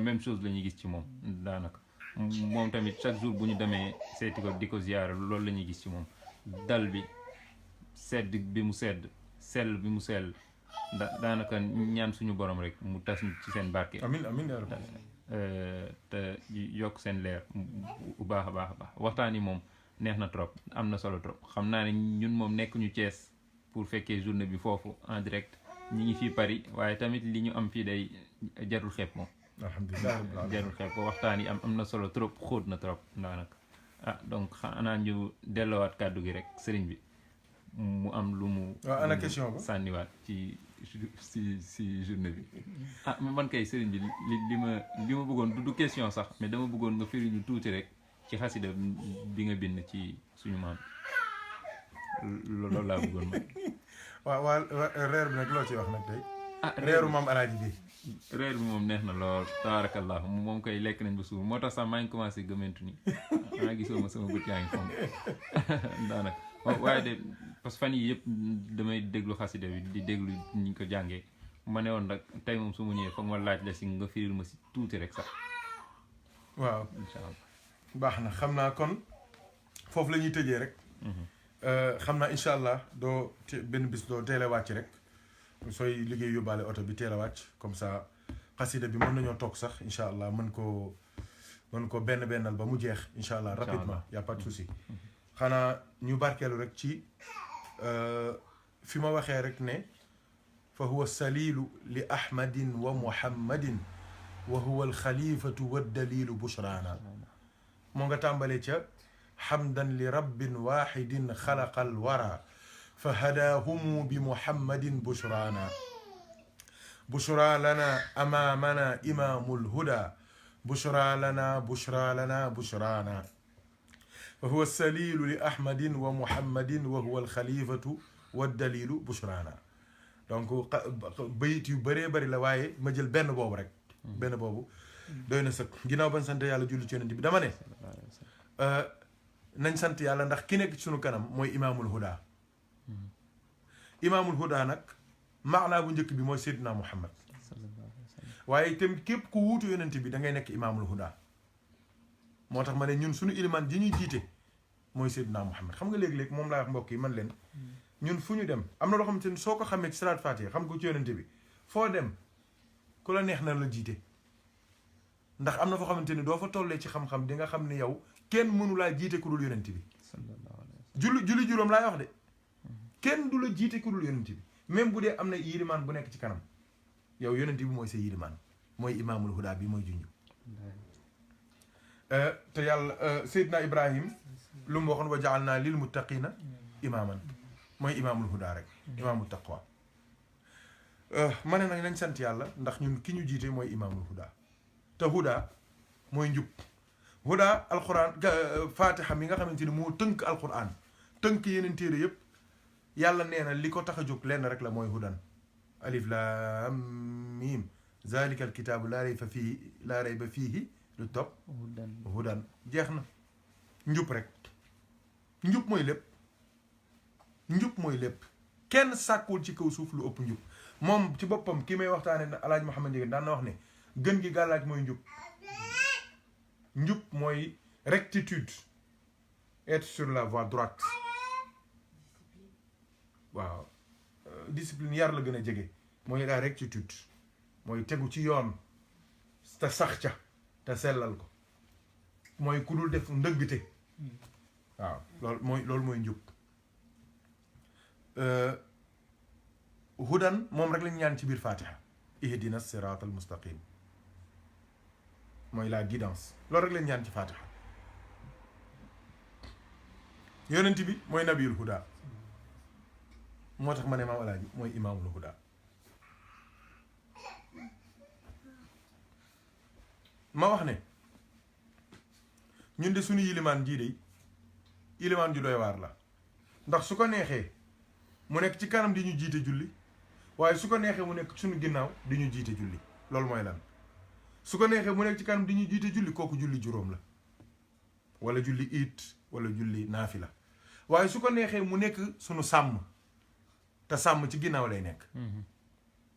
même chose la ñuy gis ci moom daanaka moom tamit chaque jour bu ñu demee seeti ko di ko ziyaara loolu la ñuy gis ci moom dal bi sedd bi mu sedd sell bi mu sell daanaka ñaan suñu borom rek mu tas ci seen barke amiin amiin yaa rabbi te yokk seen leer bu baax a baax waxtaan yi moom neex na trop am na solo trop xam naa ne ñun moom nekk ñu Cees pour fekkee journée bi foofu en direct ñi ngi fii Paris waaye tamit li ñu am fii day jarul xeeb moom. alhamdulilah jarul xeeb ko waxtaan yi am na solo trop xóot na trop daanaka donc xanaa ñu delloowaat kàddu gi rek sëriñ bi mu am lu mu. waaw ana question ba sànniwaat si journée bi. man kay sëriñ bi li ma bëggoon du question sax mais dama bëggoon nga firi ñu tuuti rek ci xasida bi nga bind ci suñu maam loolu laa bëggoon ma. waaw reer bi nag loo ci wax nag tey. reeru maam alaaji bi. reer bi moom neex na lool tabaarakallah moom koy lekk nañ ba suur moo tax sax maa ngi commencé gëmantu ni maa gisoo ma sama bët yaa ngi fonk daanaka waaye de parce que fan yii yëpp damay déglu xasida bi di déglu ñu ko jàngee ma ne woon nag tey moom su ma ñëwee foog ma laaj la si nga firil ma si tuuti rek sax. waaw incha allah baax na xam naa kon foofu la ñuy tëjee rek. xam naa incha allah doo benn bis doo teel a wàcc rek. sooy liggéey yóbbaale oto bi teel a wàcc comme ça xasida bi mën nañoo toog sax incha allah mën ko bennal ba mu jeex incha allah rapidement y a pas de souci xanaa ñu barkeelu rek ci fi ma waxee rek ne fa huwa salilu li ahmadin wa muhammadin wa huwa alxalifatu wa dalilu bushrana moo nga tàmbale ca hamdan li rabbin wahidin xalaqa alwara فهداهم بمحمد بشرانا بشرى لنا أمامنا إمام الهدى بشرى لنا بشرانا فهو السليل لأحمد ومحمد وهو الخليفة والدليل بشرانا donc bayit yu bëree bëri la waaye ma jël benn boobu rek benn boobu doy na sëkk ginnaaw bañ sant yàlla julli ci yonent bi dama ne nañ sant yàlla ndax ki nekk ci sunu kanam mooy imaamul huda imaamul huda nag maanaa bu njëkk bi mooy Seydina Muhammad waaye itam képp ku wuutu yonent bi da ngay nekk imaamul huda moo tax ma ne ñun suñu ilimaan ji ñuy jiite mooy Seydina Muhammad xam nga léegi-léegi moom laa wax mbokk yi man leen ñun fu ñu dem am na loo xamante ni soo ko xamee ci salaat fatiha xam ko ci yonent bi foo dem ku la neex na la jiite ndax am na foo xamante ni doo fa tollee ci xam-xam di nga xam ne yow kenn mënu laa jiite ku dul yonent bi julli juróom laay wax de kenn du la jiite ku dul yonent bi même bu dee am na yilimaan bu nekk ci kanam yow yonent bi mooy sa yilimaan mooy imaamul huda bi mooy junj te yàlla Seydina Ibrahim lu mu waxoon wa ja'alna lil muttaqina imaaman mooy imaamul huda rek imaamul taqwa ma ne nag nañ sant yàlla ndax ñun ki ñu jiite mooy imaamul huda te huda mooy njub huda alquran fatiha mi nga xamante ni moo tënk alquran tënk yeneen téere yëpp yàlla nee na li ko tax a jóg lenn rek la mooy hudan alif lam mim zalika alkitaabu laa rayba fiihi lu topp hudan jeex na njub rek njub mooy lépp kenn sàkkul ci kaw suuf lu ëpp njub moom ci boppam ki may waxtaane alaaj Muhammad Ndieguene daan na wax ne gën gi gàllaaj mooy njub mooy rectitude être sur la voie droite waaw discipline yar la gën a jege mooy la rectitude mooy tegu ci yoon te sax ca te sellal ko mooy ku dul def ndëggte waaw loolu mooy njub hudan moom rek lañu ñaan ci biir fatiha ihdina sirat al mustaqim mooy la guidance loolu rek lañu ñaan ci fatiha yonent bi mooy nabiyul huda moo tax ma ne maam alaaji mooy imaamul huda ma wax ne ñun de suñu yilimaan jii de yilimaan ju doy waar la ndax su ko neexee mu nekk ci kanam di ñu jiite julli waaye su ko neexee mu nekk suñu ginnaaw di ñu jiite julli loolu mooy lan su ko neexee mu nekk ci kanam di ñu jiite julli kooku julli juróom la wala julli it wala julli naafila waaye su ko neexee mu nekk suñu sàmm te sàmm ci ginnaaw lay nekk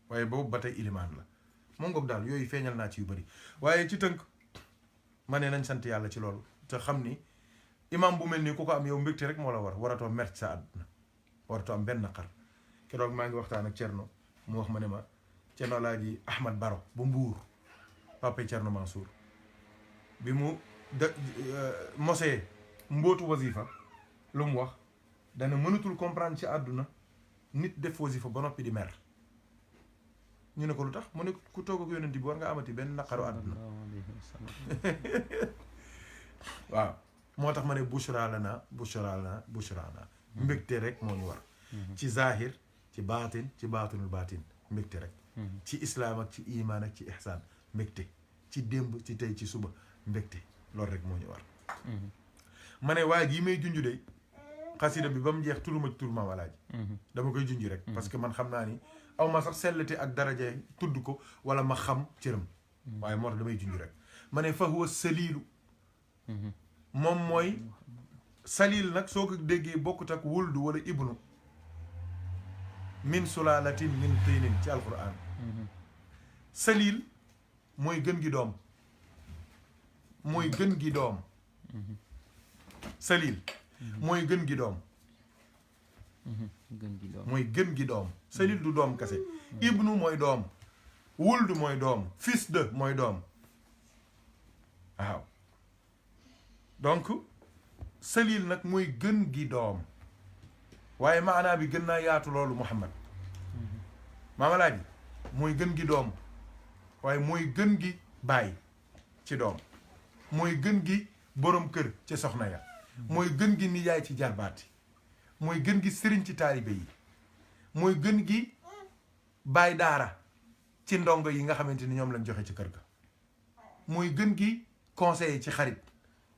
waaye boobu ba tey ilimaan la moom ngoog daal yooyu feeñal naa ci yu bëri waaye ci tënk ma ne nañ sant yàlla ci loolu te xam ni imam bu mel nii ku ko am yow mbégte rek moo la war waratoo mer ci sa àdduna waratoo am benn naqar keroog maa ngi waxtaan ak Thierno mu wax ma ne ma Thierno Alaaji Ahmad Baro bu Mbuur papa Thierno Mansour bi mu mosee mbootu wasifa lu mu wax dana mënatul comprendre ci àdduna nit def wasifa ba noppi di mer ñu ne ko lu tax mu ne ku toog ak yonent bi war nga amati benn naqaru àdduna waaw moo tax ma ne bushra lana bushra lana bushra lana mbégte rek moo ñu war ci zahir ci baatinul baatin mbégte rek ci islaam ak ci iman ak ci ihsaan mbégte ci démb ci tey ci suba mbégte loolu rek moo ñu war ma ne waa ji may junj de xasida bi ba mu jeex turuma ci tur Maam Alaaji dama koy junj rek parce que man xam naa ni aw ma sax sellate ak daraja tudd ko wala ma xam cëram waaye moo tax damay junj rek ma ne fa huwa saliilu moom mooy salil nag soo ko déggee bokkut ak wuldu wala ibnu min sulaalatin min tinin ci alquran salil mooy gën gi doom mooy gën gi doom salil mooy gën gi doom mooy gën gi doom salil du doom kase ibnu mooy doom wuldu mooy doom fils de mooy doom waaw donc salil nag mooy gën gi doom waaye maanaa bi gën naa yaatu loolu Muhammad Maam Alaaji mooy gën gi doom waaye mooy gën gi baay ci doom mooy gën gi borom kër ci soxna ya mooy gën gi nijaay ci jarbaati mooy gën gi sëriñ ci taalibe yi mooy gën gi baay daara ci ndongo yi nga xamante ni ñoom lañ joxe ci kër ga mooy gën gi conseiller ci xarit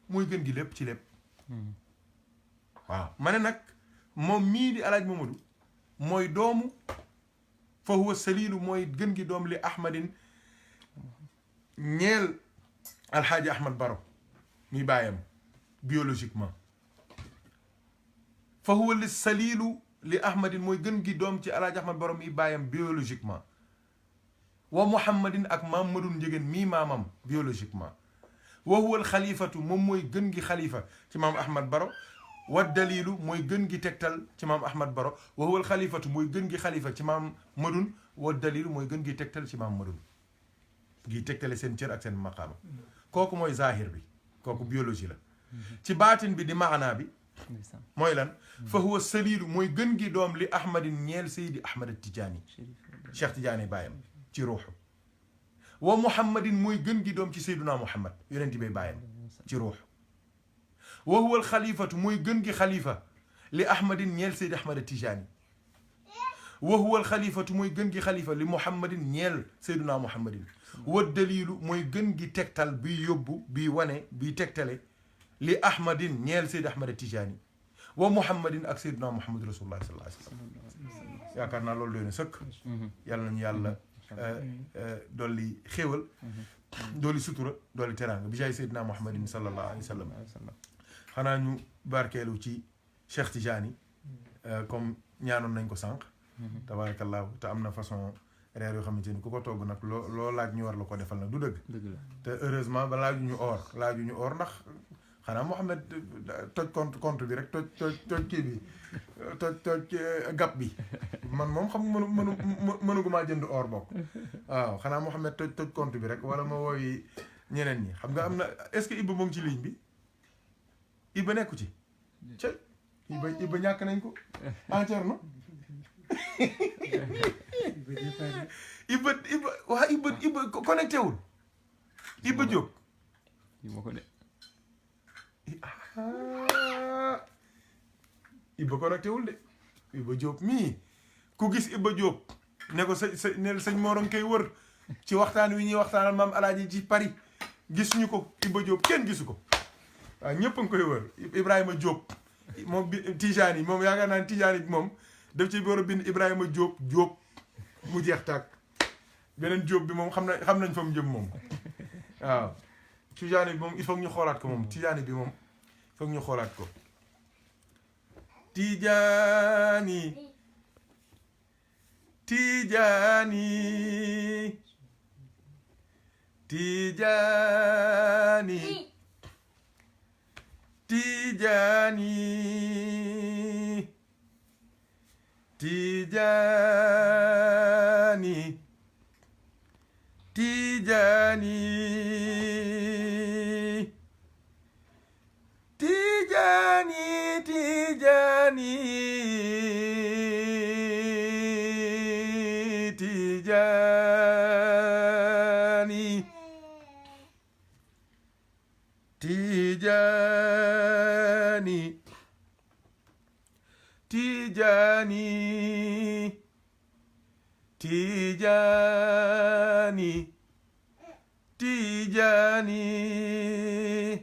mooy gën gi lépp ci lépp waaw ma ne nag moom mii di alaaj Mamadou mooy doomu fa huwa salilu mooy gën gi doom li ahmadin ñeel alxaaji Ahmad Baro muy bàyyam biologiquement fa huwa li salilu li ahmadin mooy gën gi doom ci alxaaji Ahmad Baro muy bàyyam biologiquement wa muhammadin ak mamadun njegéen mii maamam biologiquement wa huwa al xalifatu moom mooy gën gi xalifa ci maam Ahmad Baro wa dalilu mooy gën gi tegtal ci maam Ahmad Baro wa huwa al xalifatu mooy gën gi xalifa ci maam Madun wa dalilu mooy gën gi tegtal ci maam Madun gi tegtale seen cër ak seen maqaama kooku mooy zahir bi kooku biologie la ci baatin bi di maanaa bi mooy lan fa huwa salilu mooy gën gi doom li ahmadin ñeel Seydi Ahmad Tijaani Cheikh Tijaani baayam ci ruuxu wa muhammadin mooy gën gi doom ci Seyduna Muhammad yonent bay baayam ci ruuxu wa huwa al xalifatu mooy gën gi xalifa li ahmadin ñeel Seydi Ahmad Tijaani wa huwa al xalifatu mooy gën gi xalifa li muhammadin ñeel Seyduna Muhammadin wa dalilu mooy gën gi tegtal bi yóbbu bi wane bi tegtale li ahmadin ñeel Seydi Ahmad Tijaani wa muhammadin ak Seyduna Muhammad rasulullah sallallahu alayhi wa sallam yaakaar naa loolu doy na sëkk yàlla nañu yàlla dolli xéewal dolli sutura dolli teraanga bi jaay Seydina Muhammadin sallallahu alayhi wa sallam xanaa ñu barkeelu ci Cheikh Tidiane comme ñaanoon nañ ko sànq tabarakallahu te am na façon reer yoo xamante ni ku ko togg nag loo laaj ñu war la ko defal nag du dëgg te heureusement ba laaju ñu or ndax xanaa Mouhamed toj compte bi rek toj kii bi toj gap bi man moom xam mënugumaa jënd or bokk waaw xanaa Mouhamed toj compte bi rek wala ma wooyi ñeneen ñi xam nga am na est-ce que Ibba mu ngi ci ligne bi Ibba nekku ci cey Ibba ñàkk nañ ko entière no Ibba connecté wul Ibba Diop Ibba connecté wul de Ibba Diop mii ku gis Ibba Diop ne ko ne sëñ Morom koy wër ci waxtaan wi ñuy waxtaanal maam Alaaji ci Paris gis ñu ko Ibba Diop kenn gisu ko waaw ñëpp a ngi koy wër Ibrahima Diop moom bi Tijaan yi moom yaakaar naa ne Tijaan yi moom daf ci war a bind Ibrahima Diop mu jeex tàkk beneen Diop bi moom xam nañ fa mu jëm moom waaw Tijaan bi moom il faut ñu xoolaat ko moom Tijaan bi moom il faut ñu xoolaat ko Tijaani Tijaani Tijaani Tijaani Tijaani Tijaani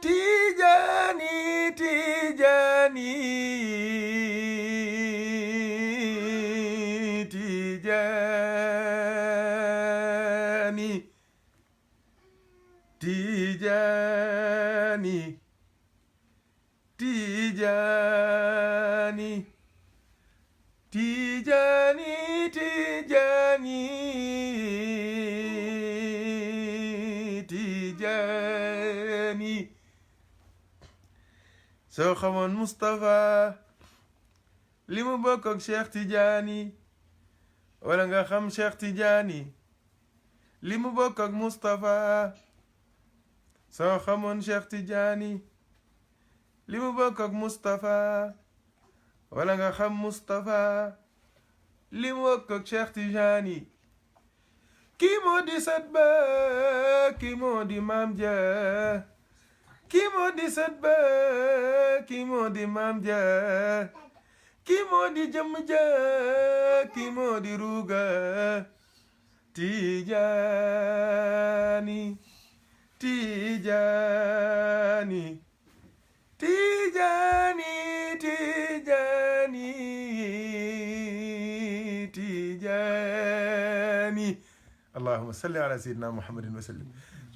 Tijaani Tijaani Tijaani Tijaani Tijaani Tijaani Tijaani soo xamoon Moustapha li mu bokk ak Cheikh Tijaani wala nga xam Cheikh Tijaani li mu bokk ak Moustapha soo xamoon Cheikh Tijaani li mu bokk ak Moustapha wala nga xam Moustapha li mu bokk ak Cheikh Tijaani kii moo di sët ba kii moo di maam ja kii moo di sët ba kii moo di maam ja kii moo di jëmm ja kii moo di ruuga Tijaani Tijaani Tijaani Tijaani Tijaani allahumma salli ala sayyidina muhammadin wa sallim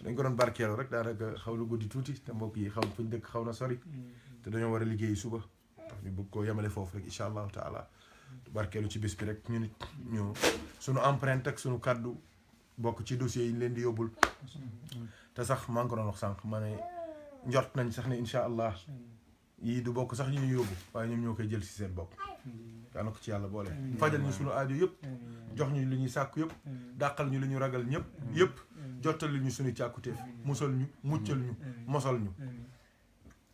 dañ ko doon barkeelu rek daanaka xaw lu guddi tuuti te mbokk yi xaw fuñ dëkk xaw na sori te dañoo war a liggéey suba tax ñu bëgg koo yemale foofu rek incha allahu taala barkeelu ci bis bi rek ñu nit ñu sunu empreinte ak sunu kàddu bokk ci dossiers yi ñu leen di yóbbul te sax maa ngi ko doon wax sànq ma ne njort nañ sax ne incha allah yii du bokk sax ñu ñu yóbbu waaye ñoom ñoo koy jël si seen bopp yàlla ko ci yàlla boole fajal ñu sunu aajo yëpp jox ñu li ñuy sàkku yëpp dàqal ñu li ñu ragal ñëpp yëpp jottali ñu sunu càkkutéef musal ñu muccal ñu mosal ñu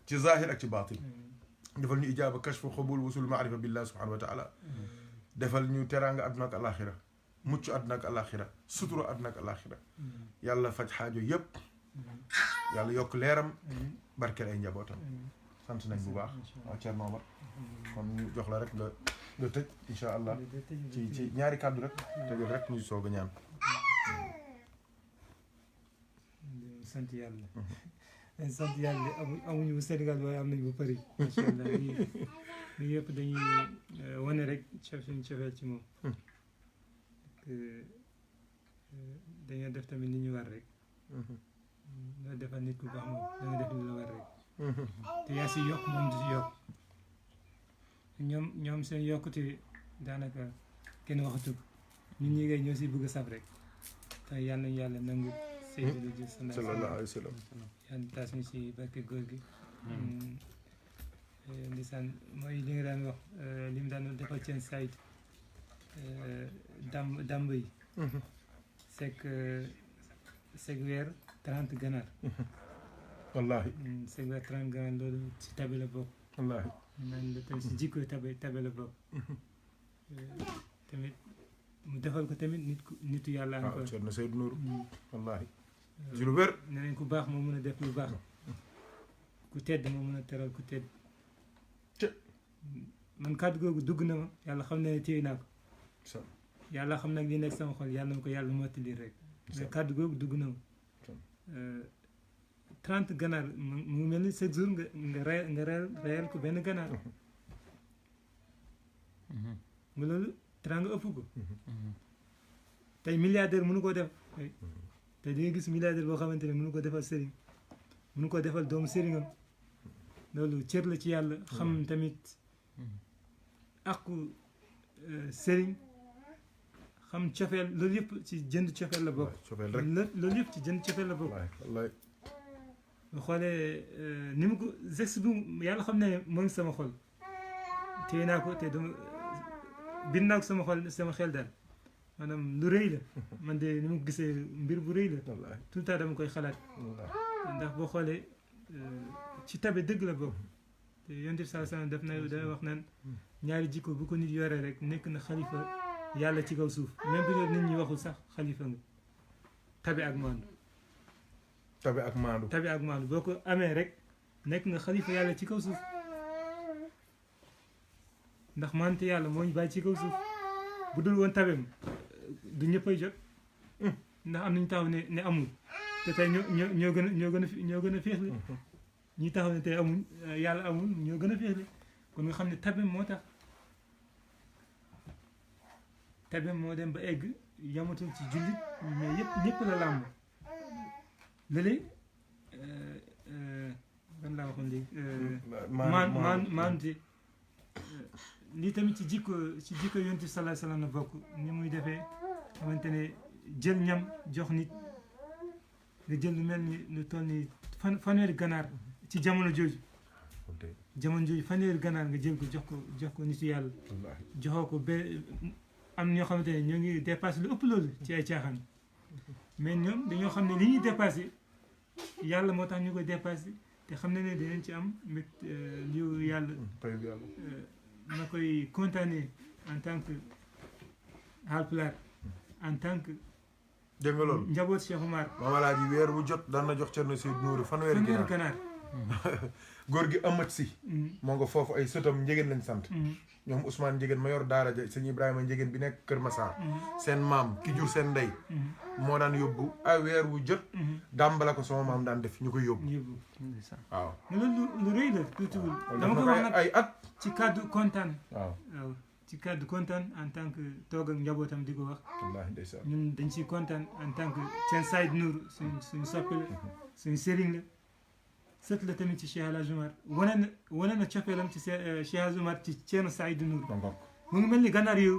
ci zahir ak ci baatin defal ñu ijaaba kashfu xubul wusul maarifa billah subhanahu wa taala defal ñu teraanga àdduna ak alaxira mucc àdduna ak alaxira sutura àdduna ak alaxira yàlla faj xaajo yëpp yàlla yokk leeram barkeel ay njabootam sant nañ bu baax waaw Thierno Omar kon ñu jox la rek nga tëj incha allah ci ñaari kàddu rek tëjal rek ñu soog a ñaan sant yàlla sant yàlla amuñu bu Sénégal waaye am nañu bu Paris macha allah ñu yëpp dañuy wane rek suñu cofeel ci moom dañoo def tamit ni ñu war rek nga defal nit ku baax moom da nga def li la war rek te yaa si yokk moom du si yokk ñoom seen yokkute daanaka kenn waxatu ko ñun ñi ngay ñoo si bëgg a saf rek te yàlla nañu yàlla nangu Seydou Diouf sallallahu alayhi wa sallam yàlla taas ñu si barke góor gi ndeysaan mooy li nga daan wax li mu daan defal seen sayt damb yi seg weer 30 ganaar wallahi seg weer 30 ganaar loolu si tabe la bokk wallahi naan la tamit si jikko tabe la bokk tamit mu defal ko tamit nitu yàlla encore Cerno Seydou Nourou wallahi ci lu wér nee nañ ku baax moo mën a def lu baax ku tedd moo mën a teral ku tedd man kàddu googu dugg na ma yàlla xam ne téye naa ko yàlla xam nag li nekk sama xol yàlla na ko yàlla mottali rek mais kàddu googu dugg na ma 30 ganaar mu mel ni chaque jour nga reyal ko benn ganaar nga loolu teraanga ëpp ko tey milliardaire mënu koo def te di nga gis milliardaire boo xamante ne mënu ko defal sëriñ mënu ko defal doomu sëriñam loolu cër la ci yàlla xam tamit akku sëriñ xam cofeel loolu yëpp ci jënd cofeel la bokk loolu yëpp ci jënd cofeel la bokk nga xoolee ni mu ko geste bi yàlla xam ne moo ngi sama xol téye naa ko te dama bind naa ko sama xel daal maanaam lu rëy la man de ni ma ko gisee mbir bu rëy la tout le temps dama koy xalaat ndax boo xoolee ci tabe dëgg la bokk te yonent bi sallallahu alayhi wasallam def na day wax naan ñaari jikko bu ko nit yoree rek nekk na xalifa yàlla ci kaw suuf même bu nit ñi waxul sax xalifa nga tabe ak maandu tabe ak maandu boo ko amee rek nekk nga xalifa yàlla ci kaw suuf ndax mante yàlla moo ñu bàyyi ci kaw suuf bu dul woon tabeem du ñëppay jot ndax am nañu taxaw ne amul te tey ñoo gën a féexle ñi taxaw ne tey amul yàlla amul ñoo gën a féexle kon nga xam ne tabeem moo tax tabeem moo dem ba egg yamatul ci jullit mais ñëpp la làmb léeg-léeg ban laa waxoon léegi maanute lii tamit ci jikko yonent bi sallallahu alayhi wasallam la bokk ni muy defee xamante ne jël ñam jox nit nga jël lu mel ni lu toll ni fanweeri ganaar ci jamono jooju fanweeri ganaar nga jël ko jox ko nitu yàlla joxoo ko ba am ñoo xamante ne ñoo ngi dépassé lu ëpp loolu ci ay caaxaan mais ñoom dañoo xam ne li ñuy dépassé yàlla moo tax ñu koy dépassé te xam ne dinañ ci am mbét liu yàlla ma koy kontaanee en tant que Haalpulaar en tant que dégg nga loolu njaboot Cheikh Oumar Maam Alaaji weer bu jot daan na jox Cerno Seydou Nourou fanweeri ganaar góor gi amat si moo nga foofu ay sëtam njegéen lañ sant ñoom Ousmane Njegéen ma yor daara ja sëñ Ibrahima Njegéen bi nekk Kër Massar seen maam ki jur seen ndey moo daan yóbbu ay weer wu jot dàmbala ko sama maam daan def ñu koy yóbbu waaw loolu lu rëy la tuutiwul dama ko wax nag ay at ci kàddu kontaan waaw ci kàddu kontaan en tant que toog ak njabootam di ko wax wallaahi ndeysaan ñun dañ ciy kontaan en tant que seen Saïd Nour suñu soppe la suñu sëriñ la sët la tamit ci Cheikh El Hadj Oumar wane na cofeelam ci Cheikh El Hadj Oumar ci Ceerno Saïd Nour mu ngi mel ni gànnaar yu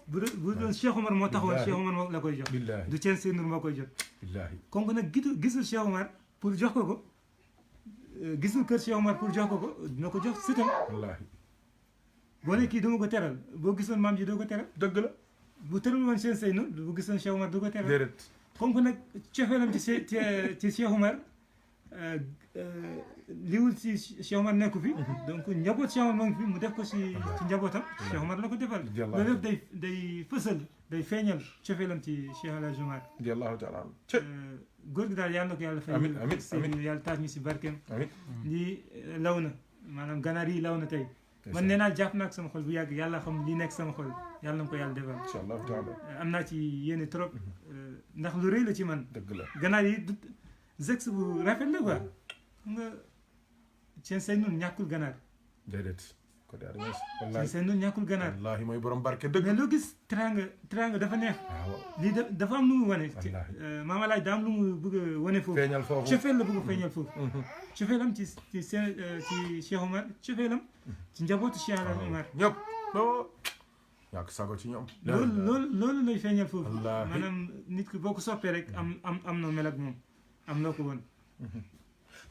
bu doon Cheikh Oumar moo taxawoon Cheikh Oumar moo la koy jox du Ceerno Saïd Nour moo koy jot comme que nag gisul Cheikh Oumar pour jox ko gisul kër Cheikh Oumar pour jox ko dina ko jox sëtam boo ne kii duma ko teral boo gisoon maam ji doo ko teral dëgg la bu teral woon seen Saïd Nour bu gisoon Cheikh Oumar du ko teral déedéet comme que nag cofeelam ci Cheikh Oumar liwul ci Cheikh Oumar nekku fi donc njaboot Cheikh Oumar moo ngi fi mu def ko ci njabootam Cheikh Oumar la ko defal loolu yëpp day fësal day feeñal cofeelam ci Cheikh El Hadj Oumar radiyallahu taala góor gi daal yàlla na ko yàlla fay amiin yàlla taas ñu si barkeem lii law na maanaam ganaar yi law na tey man nee naa jàpp naa ak sama xol bu yàgg yàlla xam li nekk sama xol yàlla na ko yàlla defal incha allah taala am naa ci yéene trop ndax lu rëy la ci man dëgg la ganaar yi du gex bu rafet la quoi xam nga seen Saïd Nour ñàkkul ganaar déedéet ko daal seen Saïd Nour ñàkkul ganaar wallaahi mooy borom barke dëgg mais loo gis teranga dafa neex lii dafa am lu mu wane Maam Alaaji daa am lu mu bëgg a wane foofu feeñal foofu cofeel la bëgg a feeñal foofu cofeelam ci Cheikh Oumar cofeelam ci njabootu Cheikh El Hadj Oumar ñëpp ñàkk sago ci ñoom loolu lay feeñal foofu maanaam nit ki boo ko soppee rek am na mel ak moom am noo ko woon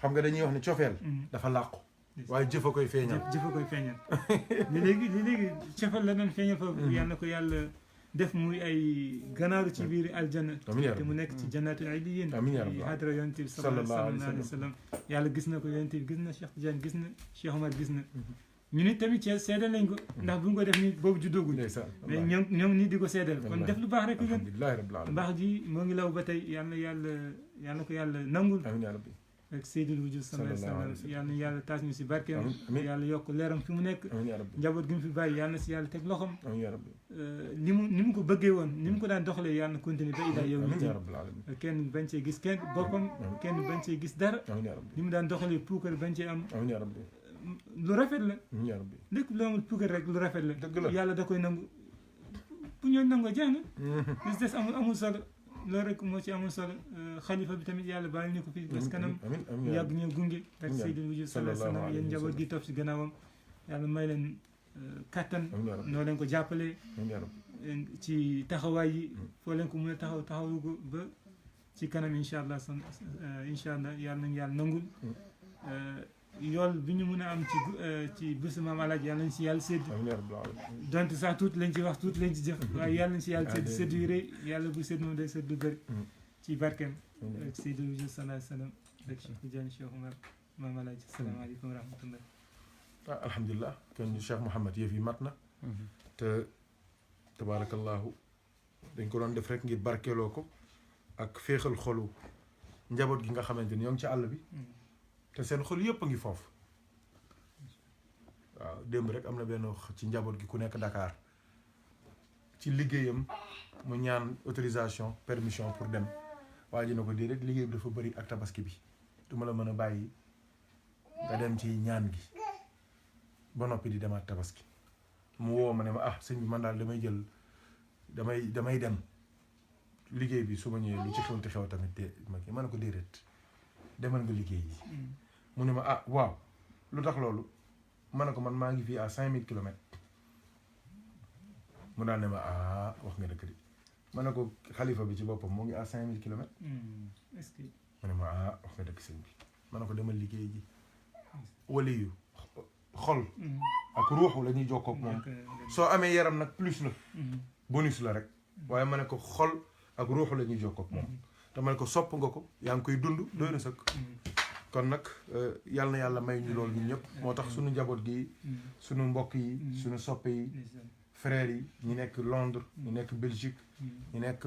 xam nga dañuy wax ne cofeel dafa làqu waaye jëfa koy feeñal jëfa koy feeñal li léegi cofeel la doon feeñal foofu yal na ko yàlla def muy ay ganaaru ci biir aljanna te mu nekk ci jannatul iliyyin ci hadra yonent bi sallallahu alayhi wa sallam yàlla gis na ko yonent bi gis na Cheikh Tidiane gis na Cheikh Oumar gis na ñu nit tamit ci seedal nañ ko ndax bu ñu ko def ni boobu juddooguñ mais ñoom ni di ko seedal kon def lu baax rek gën mbaax ji moo ngi law ba tey yal na ko yàlla nangul ak Seydul Wujud sallallahu alayhi wa sallam yal na yàlla taas ñu si barkeem yàlla yokk leeram fi mu nekk njaboot gi mu fi bàyyi yal na si yàlla teg loxom ni mu ko bëggee woon ni mu ko daan doxalee yàlla na continuer ba ilaa yow kenn bañ cee gis kenn boppam kenn bañ cee gis dara ni mu daan doxalee puukar bañ cee am lu rafet la lépp lu amul puukar rek lu rafet la yàlla da koy nangu bu ñooñ nangoo jeex na li des amul solo loolu rek moo ci amul solo xalifa bi tamit yàlla bàyyi ñu ko fi des kanam yàgg ñëw gunge ak Seydil Wujud sallallahu alayhi wa sallam yéen njaboot gi topp si gannaawam yàlla may leen kattan noo leen ko jàppale ci taxawaay yi foo leen ko mën a taxawu ko ba ci kanam incha allah incha allah yàlla nañu yàlla nangul yool bi ñu mën a am ci bésu Maam Alaaji yàlla nañ si yàlla sédd donte sax tuuti lañ ci wax tuuti lañ ci jëf waaye yàlla nañ si yàlla sédd yu rëy yàlla bu sédd moom day sédd lu bëri ci barkeem ak Seydil Wujud sallallahu alayhi wa sallam ak Cheikh Tidiane Cheikh Oumar Maam Alaaji asalaamaaleykum wa rahmatullah alhamdulilah kon Cheikh Mouhamed yëf yi mat na te tabaarakallahu dañ ko doon def rek ngir barkeeloo ko ak féexal xolu njaboot gi nga xamante ni ñoo ngi ci àll bi te seen xol yëpp a ngi foofu waaw démb rek am na benn ci njaboot gi ku nekk Dakar ci liggéeyam mu ñaan autorisation permission pour dem waa ji na ko déedéet liggéey bi dafa bëri ak tabaski bi du ma la mën a bàyyi nga dem ci ñaan gi ba noppi di demaat tabaski mu woo ma ne ma ah sëñ bi man daal damay jël damay dem liggéey bi su ma ñëwee lu ci xewti xew tamit te ma ne ko déedéet demal nga liggéey yi mu ne ma ah waaw lu tax loolu ma ne ko man maa ngi fii à 5000 kilomètres mu daal ne ma ah wax nga dëgg de ma ne ko xalifa bi ci boppam moo ngi à 5000 kilomètres est-ce que mu ne ma ah wax nga dëgg sëñ bi ma ne ko demal liggéey ji wala yu xol ak ruuxu la ñuy jokkoo ak moom soo amee yaram nag plus la bonus la rek waaye ma ne ko xol ak ruuxu la ñuy jokkoo ak moom te ma ne ko sopp nga ko yaa ngi koy dund doy na sëkk kon nag yal na yàlla may ñu loolu ñun ñëpp moo tax suñu njaboot gi suñu mbokk yi suñu soppe yi frères yi ñu nekk Londres ñu nekk Belgique ñu nekk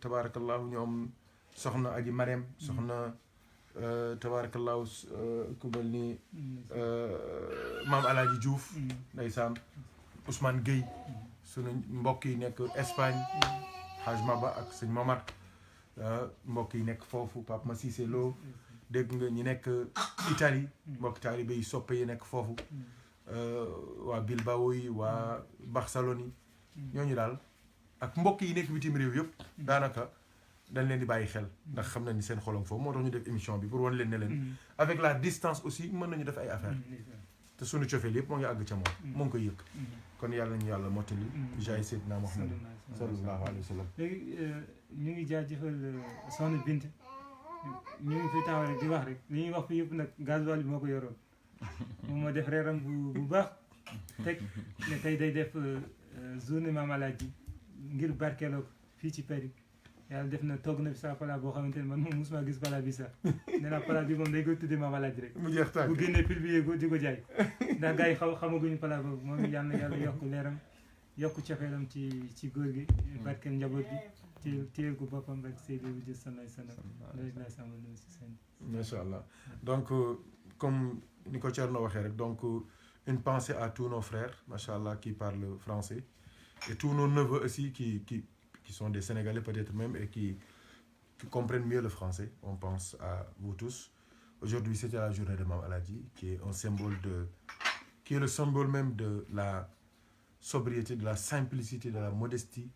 tabaarakallahu ñoom soxna Aji Marème soxna tabaarakallahu ku mel ni maam Alaaji Diouf ndeysaan Ousmane Gueye suñu mbokk yi nekk Espagne Haj Maba ak sëñ Momar mbokk yi nekk foofu Pape Massissé Lo dégg nga ñi nekk Italie mbokk taalibe yi soppe yi nekk foofu waa Bilbao yi waa Barcelone yi ñooñu daal ak mbokk yi nekk bitim réew yëpp daanaka dañ leen di bàyyi xel ndax xam na ni seen xolom foofu moo tax ñu def émission bi pour wan leen ne leen avec la distance aussi mën nañu def ay affaire te suñu cofeel yëpp moo ngi àgg ca moom moo ngi koy yëg kon yàlla nañu yàlla mottali jaay Seydina Muhammad sallallahu alayhi wa sallam léegi ñu ngi jaajëfal soxna Bint ñu ngi fi taxaw rek di wax rek li ñuy wax fi yëpp nag gasoil bi moo ko yoroon moom moo def reeram bu baax teg ne tey day def journée Mame Alhaji ngir barkeeloo ko fii ci Paris yàlla def na togg na fi sa plat boo xamante ne man moom mosuma gis plat bi sax nee naa plat bi moom day koy tuddee Mame Alhaji rek mu jeex tàkk bu génnee publier ko di ko jaay ndax gars yi xamaguñu plat boobu moom yàlla na yàlla yokk leeram yokk cofeelam ci góor gi barkeel njaboot gi téyel ko boppam rek Seydou Wujj sanay sana loolu lay sama lu si seen macha allah donc comme ni ko Thierno waxee rek donc une pensée à tous nos frères macha allah qui parlent français et tous nos neveux aussi qui sont des Sénégalais peut-être même et qui comprennent mieux le français on pense à vous tous aujourd'hui c'était la journée de Mame Alhaji qui est un symbole qui est le symbole même de la sobriété, de la simplicité, de la modestie,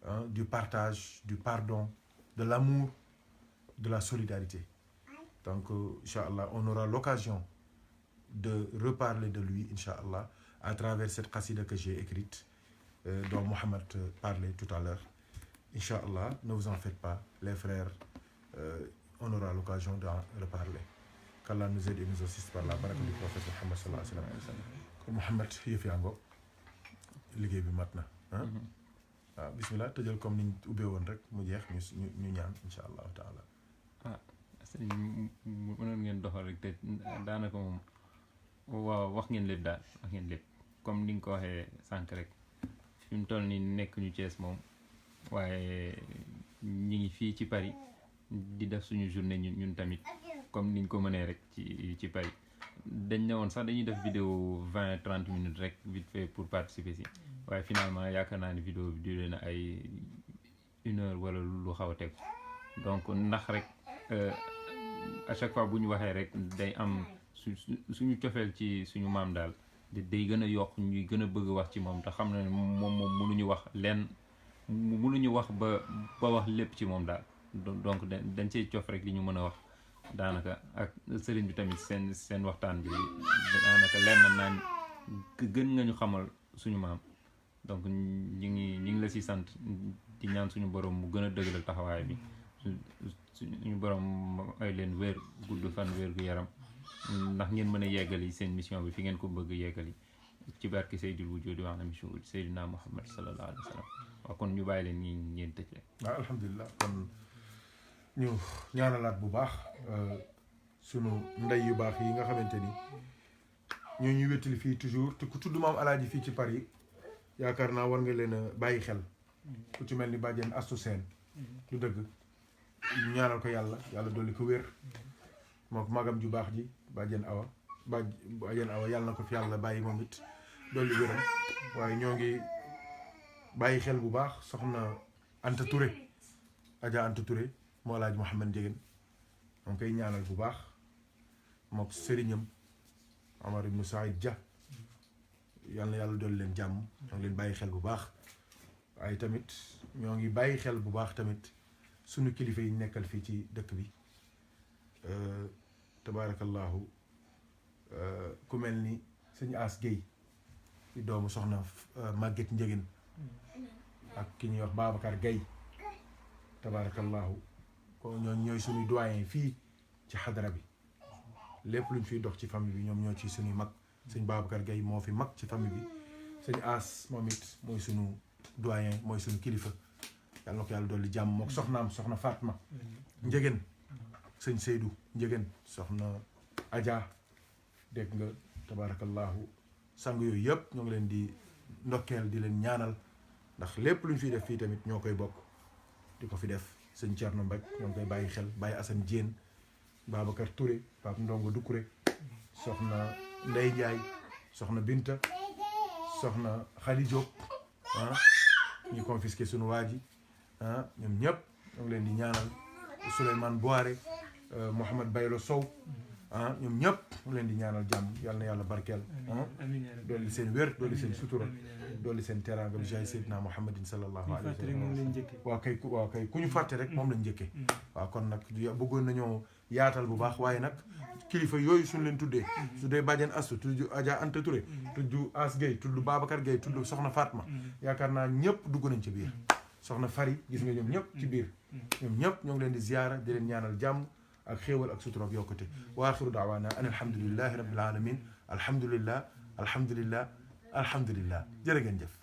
hein, du partage, du pardon, de l'amour, de la solidarité. Donc, Inch'Allah, on aura l'occasion de reparler de lui, Inch'Allah, à travers cette qasida que j'ai écrite, dont Mohamed parlait tout à l'heure. Inch'Allah, ne vous en faites pas, les frères, on aura l'occasion d'en reparler. Qu'Allah nous aide et nous assiste par la baraka du prophète Mohammed sallallahu alayhi wa sallam. Mohamed, yëf yaa ngoog liggéey bi mat na ah waaw bismillah tëjal comme niñ ubbee woon rek mu jeex ñu ñaan insha allahu taala sëñ mënoon ngeen doxal rek te daanaka moom waaw wax ngeen lépp daal wax ngeen lépp comme ni nga ko waxee sànq rek fi mu toll nii nekk ñu Thiès moom waaye ñi ngi fii ci Paris di def suñu journée ñun tamit comme niñ ko mënee rek ci Paris dañ ne woon sax dañuy def vidéo 20-30 minutes rek vite fait pour participer si waaye finalement yaakaar naa ni vidéo bi duré na ay 1 heure wala lu xaw a teg donc ndax rek à chaque fois bu ñu waxee rek day am suñu cofeel ci suñu maam daal day gën a yokk ñuy gën a bëgg wax ci moom te xam na ne moom mënuñu wax lenn mënuñu wax ba wax lépp ci moom daal donc dañ cey cof rek li ñu mën a wax daanaka ak sëriñ bi tamit seen waxtaan bi daanaka lenn naan gën nga ñu xamal suñu maam donc ñu ngi la si sant di ñaan suñu borom mu gën a dëgëral taxawaay bi suñu borom ay leen wér gudd fan wér gu yaram ndax ngeen mën a yeggali seen mission bi fi ngeen ko bëgg yeggali ci barke Seydil Wujudi wax na mission Seydina Muhammad sallallahu alayhi wa sallam waaw kon ñu bàyyi leen ñi ngeen tëj leen waaw alhamdulilah kon ñu ñaanalaat bu baax sunu ndey yu baax yi nga xamante ni ñoo ñu wéttali fii toujours te ku tudd Maam Alhaji fii ci Paris yaakaar naa war nga leen a bàyyi xel ku ci mel ni bàjjen Astu Seen du dëgg ñaanal ko yàlla dolli ko wér moo ko magam ju baax ji bàjjen Awa yàlla na ko fi yàlla bàyyi moom it dolli wéram waaye ñoo ngi bàyyi xel bu baax soxna Anta Touré Adja Anta Touré moo laaj Mouhamed Ndiéguène moo koy ñaanal bu baax mook sëriñam Omar ibnu Saïd Dia yal na yàlla dolli leen jàmm ñoo ngi leen bàyyi xel bu baax waaye tamit ñoo ngi bàyyi xel bu baax tamit sunu kilifa yi nekkal fii ci dëkk bi tabaarakallahu ku mel ni sëñ As Guèye di doomu soxna Maguette Ndiéguène ak ki ñuy wax Babacar Guèye tabaarakallahu ko ñooy suñuy doyen fii ci xadara bi lépp luñ fiy dox ci famille bi ñoom ñoo ci suñuy mag sëñ Babacar Guèye moo fi mag ci famille bi sëñ As moom it mooy suñu doyen mooy suñu kilifa yàlla na ko yàlla dolli jàmm mook soxnaam soxna Fatma Ndiéguène sëñ Seydou Ndiéguène soxna Adja dégg nga tabaarakallahu sang yooyu yëpp ñoo ngi leen di ndokkeel di leen ñaanal ndax lépp luñ fiy def fii tamit ñoo koy bokk di ko fi def sëñ Thierno Mbaj ñoo ngi koy bàyyi xel Baye Assane Diène Babacar Touré Pape Ndongo Doucouré soxna Ndey Ndiaye soxna Binta soxna Khali Diop ñu confisqué suñu waa ji ñoom ñëpp ñoo ngi leen di ñaanal Souleymane Boiré Mouhamed Baylo Sow ñoom ñëpp ñu leen di ñaanal jàmm yal na yàlla barkeel dolli seen wér dolli seen sutura dolli seen teraanga bi jaay Seydina Muhammadin sallallahu alayhi wa sallam waaw kay ku ñu fàtte rek moom lañ njëkkee waaw kon nag bëggoon nañoo yaatal bu baax waaye nag kilifa yooyu suñ leen tuddee su dee bàjjen Astu tudd Adja Anta Touré tudd As Guèye tudd Babacar Guèye tudd soxna Fatma yaakaar naa ñëpp dugg nañ ci biir soxna Fari gis nga ñoom ñëpp ci biir ñoom ñëpp ñoo ngi leen di ziyaara di leen ñaanal jàmm ak xéewal ak sutura ak yokkute wa axiru daawaana an alhamdulillahi rabbil alamin alhamdulillah jërë ngeen jëf